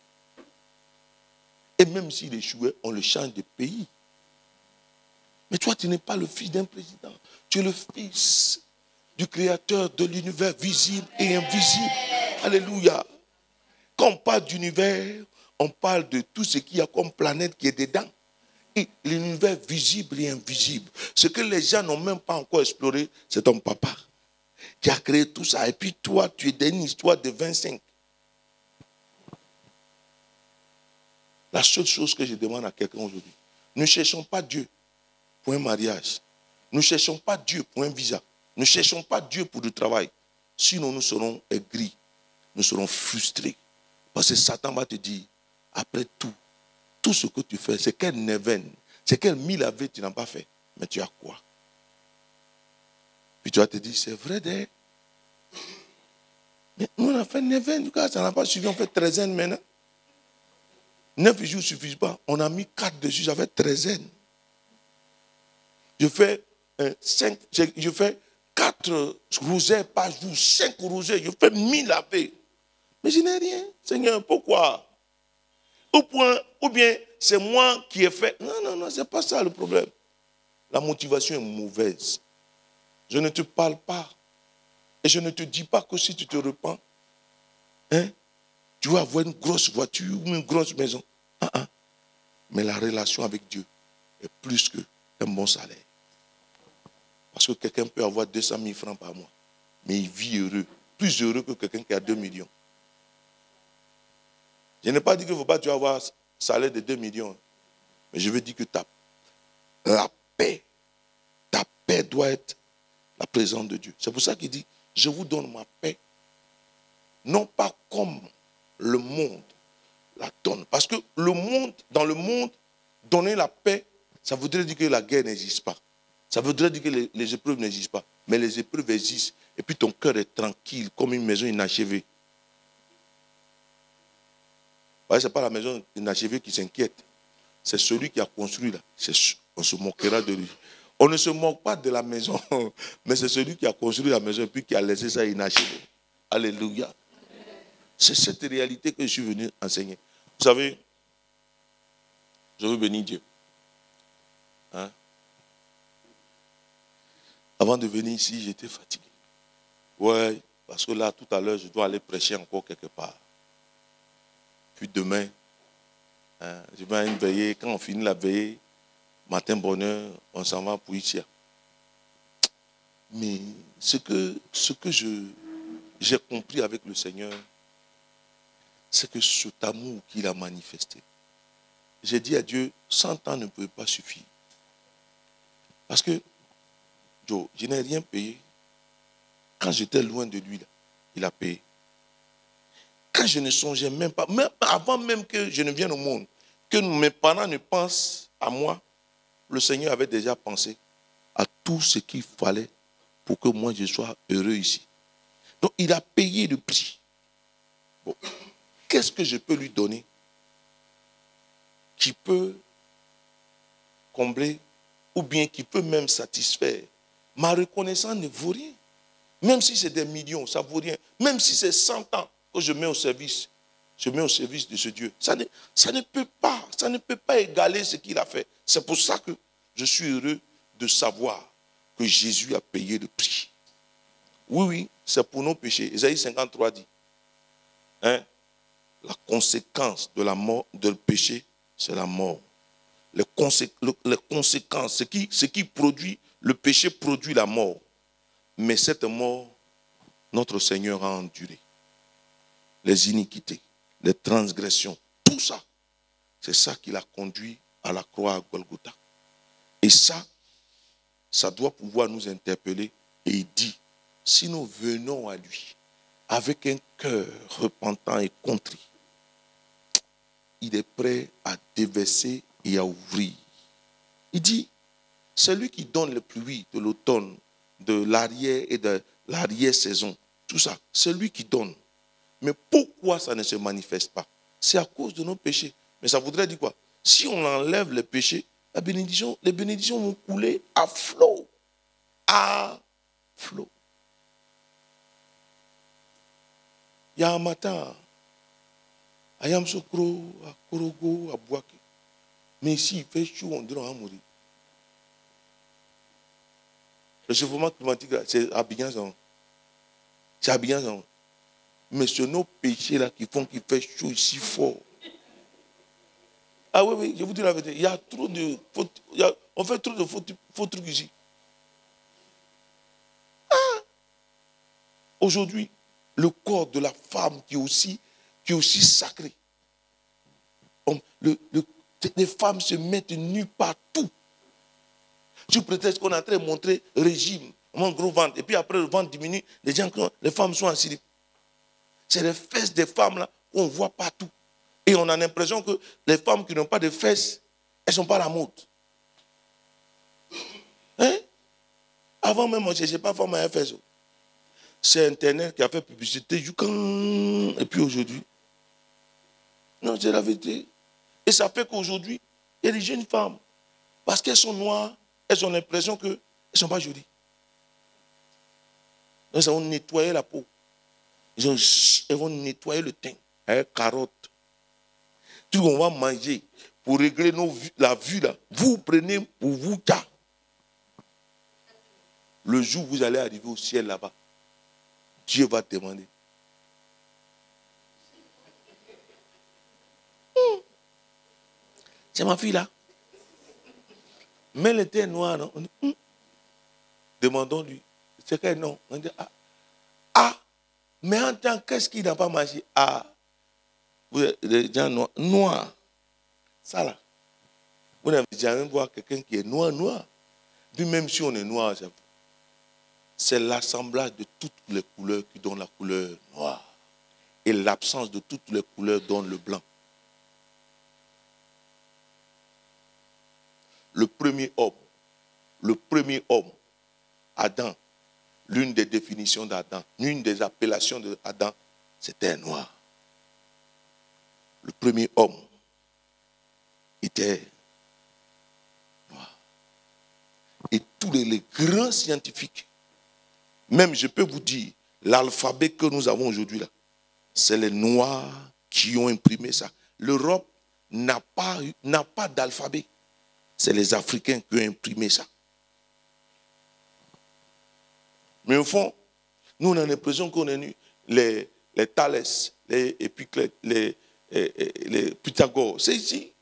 Et même s'il échouait, on le change de pays. Mais toi, tu n'es pas le fils d'un président. Tu es le fils du créateur de l'univers visible et invisible. Alléluia. Quand on parle d'univers, on parle de tout ce qu'il y a comme planète qui est dedans. Et l'univers visible et invisible. Ce que les gens n'ont même pas encore exploré, c'est ton papa qui a créé tout ça. Et puis toi, tu es dans une histoire de 25. La seule chose que je demande à quelqu'un aujourd'hui, ne cherchons pas Dieu pour un mariage. Ne cherchons pas Dieu pour un visa. Ne cherchons pas Dieu pour du travail. Sinon, nous serons aigris. Nous serons frustrés. Parce que Satan va te dire, après tout ce que tu fais, c'est quel neven, c'est quel 1000 ave tu n'as pas fait. Mais tu as quoi? Puis tu vas te dire, c'est vrai d'ailleurs. Mais nous, on a fait neven, du coup, ça n'a pas suffi, on fait 13 maintenant. 9 jours ne suffisent pas. On a mis 4 dessus, ça fait 13. Je fais 4 rosaires par jour, 5 rosaires, je fais 1000 ave. Mais je n'ai rien. Seigneur, pourquoi? Ou bien c'est moi qui ai fait. Non, ce n'est pas ça le problème. La motivation est mauvaise. Je ne te parle pas. Et je ne te dis pas que si tu te repens, tu vas avoir une grosse voiture ou une grosse maison. Mais la relation avec Dieu est plus qu'un bon salaire. Parce que quelqu'un peut avoir 200 000 francs par mois, mais il vit heureux. Plus heureux que quelqu'un qui a 2 millions. Je n'ai pas dit qu'il ne faut pas tu avoir un salaire de 2 millions. Mais je veux dire que la paix doit être la présence de Dieu. C'est pour ça qu'il dit, je vous donne ma paix. Non pas comme le monde la donne. Parce que dans le monde, donner la paix, ça voudrait dire que la guerre n'existe pas. Ça voudrait dire que les épreuves n'existent pas. Mais les épreuves existent. Et puis ton cœur est tranquille, comme une maison inachevée. Ce n'est pas la maison inachevée qui s'inquiète. C'est celui qui a construit là. On se moquera de lui. On ne se moque pas de la maison, mais c'est celui qui a construit la maison et puis qui a laissé ça inachevé. Alléluia. C'est cette réalité que je suis venu enseigner. Vous savez, je veux bénir Dieu. Hein? Avant de venir ici, j'étais fatigué. Ouais, parce que là, tout à l'heure, je dois aller prêcher encore quelque part. Puis demain, je vais à une veillée. Quand on finit la veillée, matin bonheur, on s'en va pour Itia. Mais ce que j'ai compris avec le Seigneur, c'est que cet amour qu'il a manifesté, j'ai dit à Dieu, 100 ans ne peut pas suffire. Parce que, Joe, je n'ai rien payé. Quand j'étais loin de lui, là, il a payé. Quand je ne songeais même pas, même avant même que je ne vienne au monde, que mes parents ne pensent à moi, le Seigneur avait déjà pensé à tout ce qu'il fallait pour que moi je sois heureux ici. Donc il a payé le prix. Bon. Qu'est-ce que je peux lui donner qui peut combler ou bien qui peut même satisfaire? Ma reconnaissance ne vaut rien. Même si c'est des millions, ça ne vaut rien. Même si c'est 100 ans que je mets au service de ce Dieu. Ça ne peut pas égaler ce qu'il a fait. C'est pour ça que je suis heureux de savoir que Jésus a payé le prix. Oui, c'est pour nos péchés. Ésaïe 53 dit, la conséquence de la mort, de péché, c'est la mort. Les conséquences, ce qui produit, le péché produit la mort. Mais cette mort, notre Seigneur a enduré. Les iniquités, les transgressions, tout ça, c'est ça qui l'a conduit à la croix à Golgotha. Et ça doit pouvoir nous interpeller. Et il dit, si nous venons à lui avec un cœur repentant et contrit, il est prêt à déverser et à ouvrir. Il dit, c'est lui qui donne les pluies de l'automne, de l'arrière et de l'arrière-saison. Tout ça, c'est lui qui donne. Mais pourquoi ça ne se manifeste pas? C'est à cause de nos péchés. Mais ça voudrait dire quoi? Si on enlève les péchés, les bénédictions vont couler à flot. À flot. Il y a un matin, à Yamsokro, à Korogo, à Bouake. Mais ici, il fait chaud, on dirait qu'on va mourir. Le chauffement climatique, c'est Abidjan. C'est Abidjan. Mais c'est nos péchés là qui font qu'il fait chaud ici fort. Ah oui, je vous dis la vérité. Il y a trop de fautes. On fait trop de faux trucs ici. Aujourd'hui, le corps de la femme qui est aussi sacré. Les femmes se mettent nues partout. Sous prétexte qu'on est en train de montrer régime, un gros ventre. Et puis après, le ventre diminue, les femmes sont en slip. C'est les fesses des femmes là qu'on voit partout. Et on a l'impression que les femmes qui n'ont pas de fesses, elles ne sont pas à la mode. Hein? Avant même, on ne cherchait pas femme à fesses. C'est Internet qui a fait publicité. Et puis aujourd'hui. Non, c'est la vérité. Et ça fait qu'aujourd'hui, il y a des jeunes femmes, parce qu'elles sont noires, elles ont l'impression qu'elles ne sont pas jolies. Elles vont nettoyer la peau. Elles vont nettoyer le teint avec carottes. Tout qu'on va manger pour régler la vue là, vous prenez pour vous ça. Le jour où vous allez arriver au ciel là-bas, Dieu va te demander. C'est ma fille là. Mais elle était noire, non? On dit, demandons-lui. C'est qu'elle non. On dit, mais en tant qu'est-ce qui n'a pas marché? Vous êtes des gens noirs. Ça là. Vous n'avez jamais vu quelqu'un qui est noir. Puis même si on est noir, c'est l'assemblage de toutes les couleurs qui donnent la couleur noire. et l'absence de toutes les couleurs donne le blanc. Le premier homme, Adam, l'une des définitions d'Adam, l'une des appellations d'Adam, c'était un noir. Le premier homme était noir. Et tous les grands scientifiques, même je peux vous dire, l'alphabet que nous avons aujourd'hui là, c'est les Noirs qui ont imprimé ça. L'Europe n'a pas d'alphabet. C'est les Africains qui ont imprimé ça. Mais au fond, nous on a l'impression qu'on est les Thalès, les Épiclète, les Pythagore. C'est ici.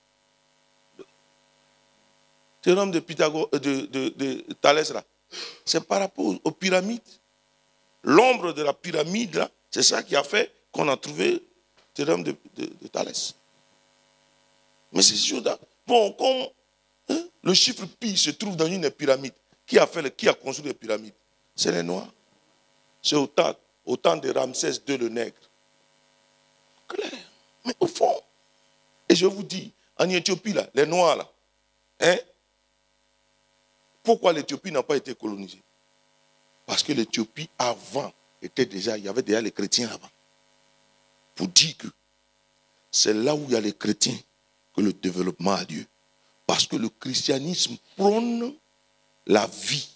Le théorème de Pythagore, de Thalès là, c'est par rapport aux pyramides. L'ombre de la pyramide là, c'est ça qui a fait qu'on a trouvé le théorème de Thalès. Mais c'est sûr, bon, comme le chiffre pi se trouve dans une pyramide, qui a construit les pyramides? C'est les Noirs. C'est au temps de Ramsès II le Nègre. Clair. Mais au fond, et je vous dis, en Éthiopie, là, les Noirs, là, pourquoi l'Éthiopie n'a pas été colonisée? Parce que l'Éthiopie, avant, il y avait déjà les chrétiens avant. Pour dire que c'est là où il y a les chrétiens que le développement a lieu. Parce que le christianisme prône la vie.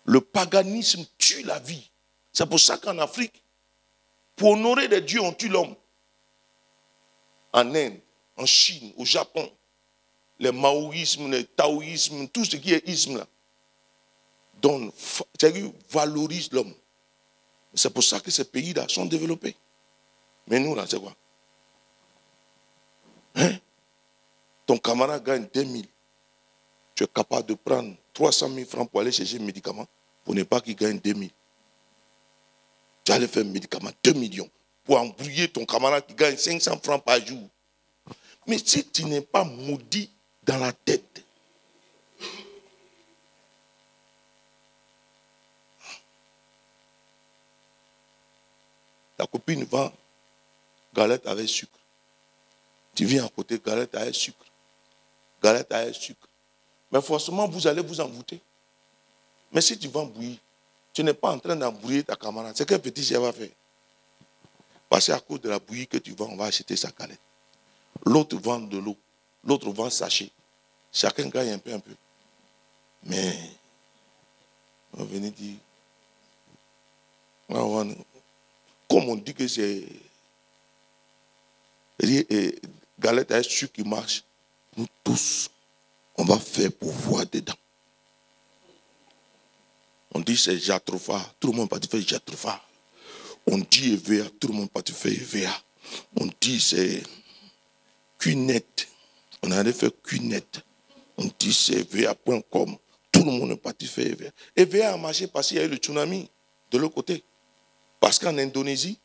Le paganisme tue la vie. C'est pour ça qu'en Afrique, pour honorer les dieux, on tue l'homme. En Inde, en Chine, au Japon, le maoïsme, le taoïsme, tout ce qui est isme là, valorise l'homme. C'est pour ça que ces pays-là sont développés. Mais nous, là, c'est quoi? Ton camarade gagne 2000. Tu es capable de prendre 300 000 francs pour aller chercher un médicament pour ne pas qu'il gagne 2000. Tu allais faire un médicament 2 millions pour embrouiller ton camarade qui gagne 500 francs par jour. Mais si tu n'es pas maudit dans la tête, ta copine vend galette avec sucre. Tu viens à côté, galette avec sucre. Galette avec sucre. Mais forcément, vous allez vous envoûter. Mais si tu vends bouillir, tu n'es pas en train d'embrouiller ta camarade. C'est qu'un petit chef va faire. Parce qu'à cause de la bouillie que tu vends, on va acheter sa galette. L'autre vend de l'eau. L'autre vend sachet. Chacun gagne un peu. Mais, on va venir dire, comme on dit que c'est galette avec sucre qui marche, nous tous, on va faire pour voir dedans. On dit c'est Jatropha, tout le monde va faire Jatropha. On dit EVA, tout le monde va faire EVA. On dit c'est Qnet, on allait faire Qnet. On dit c'est EVA.com, tout le monde est parti faire EVA. EVA a marché parce qu'il y a eu le tsunami de l'autre côté. Parce qu'en Indonésie,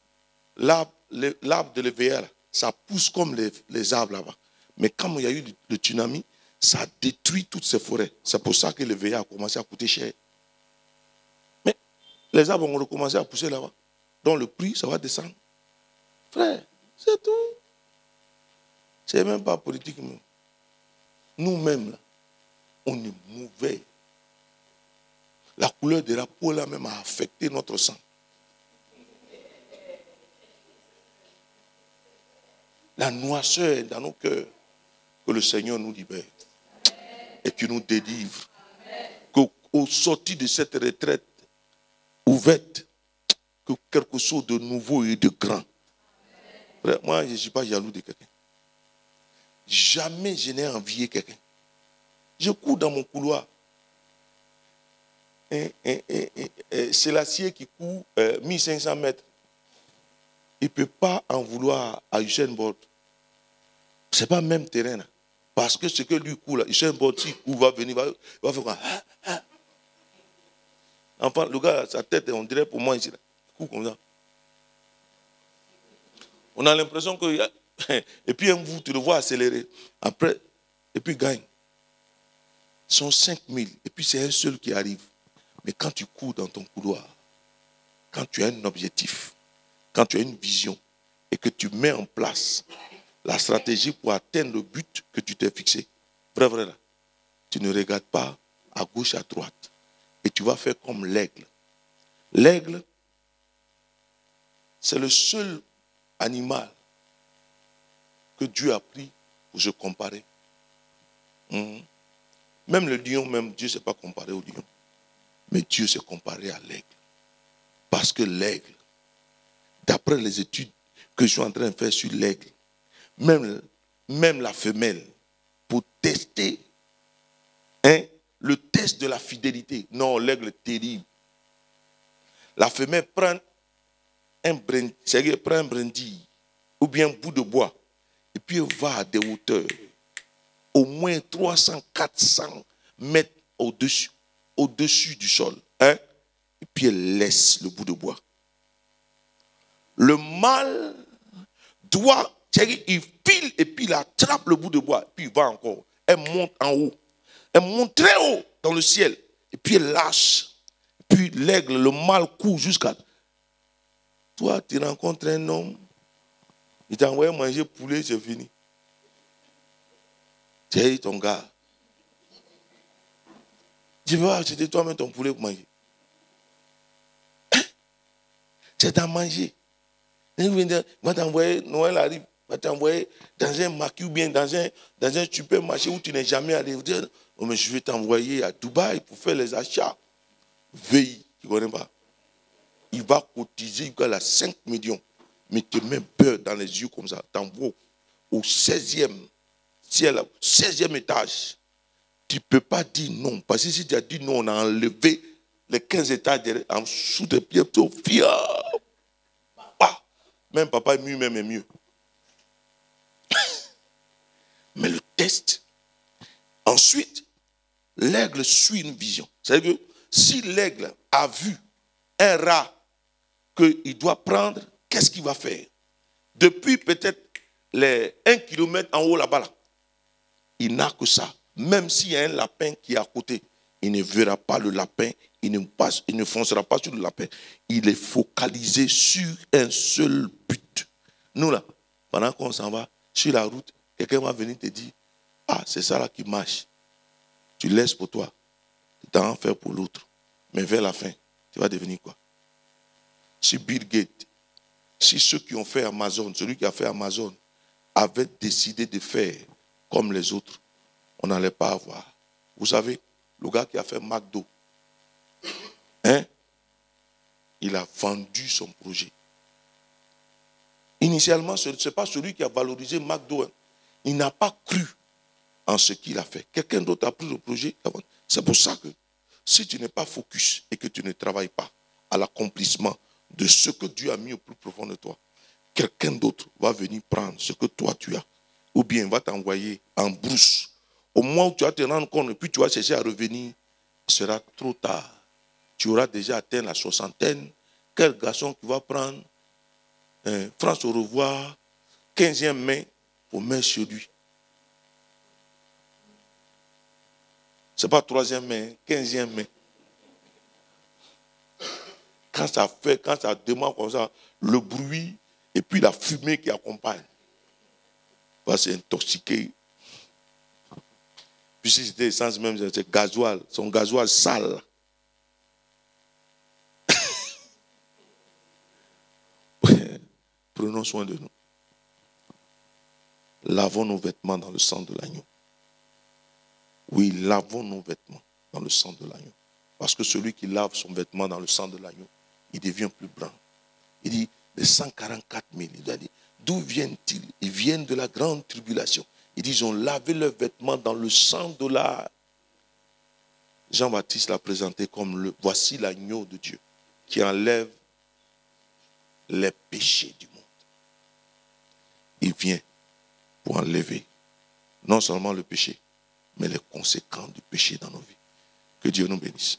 l'arbre de l'EVA, ça pousse comme les arbres là-bas. Mais quand il y a eu le tsunami, ça a détruit toutes ces forêts. C'est pour ça que l'EVA a commencé à coûter cher. Mais les arbres ont recommencé à pousser là-bas. Donc le prix, ça va descendre. Frère, c'est tout. C'est même pas politique. Nous-mêmes, là, on est mauvais. La couleur de la peau, là, même, a affecté notre sang. La noirceur est dans nos cœurs. Que le Seigneur nous libère. Et qu'il nous délivre. Qu'au sortir de cette retraite ouverte, que quelque chose de nouveau et de grand. Frère, moi, je ne suis pas jaloux de quelqu'un. Jamais je n'ai envié quelqu'un. Je cours dans mon couloir. C'est l'acier qui court 1500 mètres. Il ne peut pas en vouloir à Usain Bolt. Ce n'est pas le même terrain. Là. Parce que ce que lui court, là, Usain Bolt, s'il court, va venir, va faire quoi? Enfin, le gars, sa tête, on dirait pour moi ici. Là. Il court comme ça. On a l'impression que... Et puis un bout, tu le vois accélérer. Après, et puis il gagne. Ils sont 5000. Et puis c'est un seul qui arrive. Mais quand tu cours dans ton couloir, quand tu as un objectif, quand tu as une vision et que tu mets en place la stratégie pour atteindre le but que tu t'es fixé, vrai, là, tu ne regardes pas à gauche, à droite. Et tu vas faire comme l'aigle. L'aigle, c'est le seul animal que Dieu a pris pour se comparer. Même le lion, même Dieu ne s'est pas comparé au lion. Mais Dieu s'est comparé à l'aigle. Parce que l'aigle, d'après les études que je suis en train de faire sur l'aigle, même la femelle, pour tester le test de la fidélité. Non, l'aigle est terrible. La femelle prend un brindille ou bien un bout de bois et puis elle va à des hauteurs au moins 300, 400 mètres au-dessus du sol. Et puis elle laisse le bout de bois. Le mâle doit, il file et puis il attrape le bout de bois, puis il va encore. Elle monte en haut. Elle monte très haut dans le ciel. Et puis elle lâche. Puis l'aigle, le mâle court jusqu'à... Toi, tu rencontres un homme, il t'a envoyé manger poulet, c'est fini. C'est ton gars. Tu vas acheter toi-même ton poulet pour manger. C'est à manger. Il va t'envoyer, Noël arrive, il va t'envoyer dans un maquis ou bien dans un supermarché où tu n'es jamais allé. Oh, mais je vais t'envoyer à Dubaï pour faire les achats. Veille, tu ne connais pas. Il va cotiser jusqu'à 5 millions. Mais te met beurre dans les yeux comme ça. T'envoies au 16e ciel, 16e étage. Tu ne peux pas dire non. Parce que si tu as dit non, on a enlevé les 15 étages en dessous des pieds. Même papa est mieux, même est mieux. Mais le test. Ensuite, l'aigle suit une vision. C'est-à-dire que si l'aigle a vu un rat qu'il doit prendre, qu'est-ce qu'il va faire? Depuis peut-être les 1 kilomètre en haut là-bas, là, il n'a que ça. Même s'il y a un lapin qui est à côté, il ne verra pas le lapin, il ne foncera pas sur le lapin. Il est focalisé sur un seul but. Nous là, pendant qu'on s'en va sur la route, quelqu'un va venir te dire, ah, c'est ça là qui marche. Tu laisses pour toi, tu t'en faire pour l'autre. Mais vers la fin, tu vas devenir quoi? Si Bill Gates, si ceux qui ont fait Amazon, celui qui a fait Amazon, avait décidé de faire comme les autres, on n'allait pas avoir. Vous savez, le gars qui a fait McDo, il a vendu son projet. Initialement, ce n'est pas celui qui a valorisé McDo. Il n'a pas cru en ce qu'il a fait. Quelqu'un d'autre a pris le projet. C'est pour ça que si tu n'es pas focus et que tu ne travailles pas à l'accomplissement de ce que Dieu a mis au plus profond de toi, quelqu'un d'autre va venir prendre ce que toi tu as. Ou bien va t'envoyer en brousse. Au moment où tu vas te rendre compte et puis tu vas chercher à revenir, ce sera trop tard. Tu auras déjà atteint la soixantaine. Quel garçon qui va prendre France au revoir, 15e mai, pour mettre sur lui. Ce n'est pas 3e mai, 15e mai. Quand ça demande comme ça, le bruit et puis la fumée qui accompagne, va s'intoxiquer. Puis si c'était essence même, c'est gasoil, son gasoil sale. Prenons soin de nous. Lavons nos vêtements dans le sang de l'agneau. Oui, lavons nos vêtements dans le sang de l'agneau. Parce que celui qui lave son vêtement dans le sang de l'agneau, il devient plus blanc. Il dit, les 144 000, il a dit, d'où viennent-ils? Ils viennent de la grande tribulation. Il dit, ils ont lavé leurs vêtements dans le sang de la... Jean-Baptiste l'a présenté comme voici l'agneau de Dieu qui enlève les péchés du monde. Il vient pour enlever non seulement le péché, mais les conséquences du péché dans nos vies. Que Dieu nous bénisse.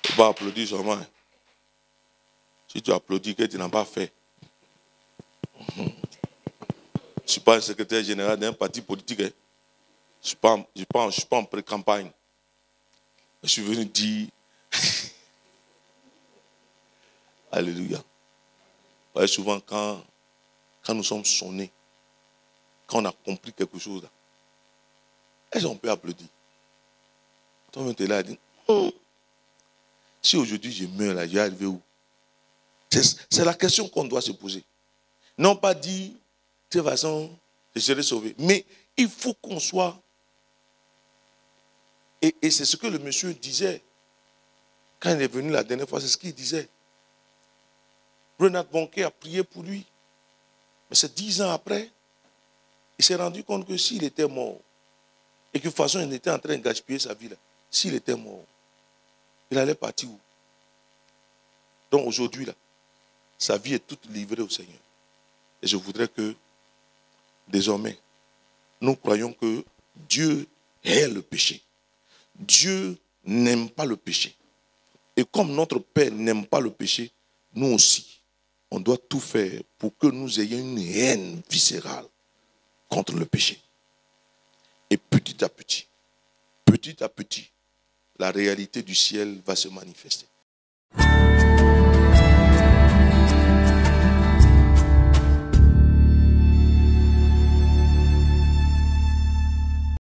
Tu ne vas pas applaudir seulement. Si tu applaudis que tu n'as pas fait. Je ne suis pas un secrétaire général d'un parti politique. Je ne suis pas en pré-campagne. Je suis venu dire, alléluia. Vous voyez, souvent quand nous sommes sonnés, quand on a compris quelque chose, est-ce qu'on peut applaudir? Toi-même, tu es là et dis, si aujourd'hui je meurs là, je vais arriver où? C'est la question qu'on doit se poser. Non pas dire, de toute façon, je serai sauvé. Mais il faut qu'on soit. Et c'est ce que le monsieur disait. Quand il est venu la dernière fois, c'est ce qu'il disait. Renard Bonquet a prié pour lui. Mais c'est 10 ans après, il s'est rendu compte que s'il était mort, et que de toute façon il était en train de gaspiller sa vie là, s'il était mort, il allait partir où? Donc aujourd'hui, là, sa vie est toute livrée au Seigneur. Et je voudrais que, désormais, nous croyons que Dieu hait le péché. Dieu n'aime pas le péché. Et comme notre Père n'aime pas le péché, nous aussi, on doit tout faire pour que nous ayons une haine viscérale contre le péché. Et petit à petit, la réalité du ciel va se manifester.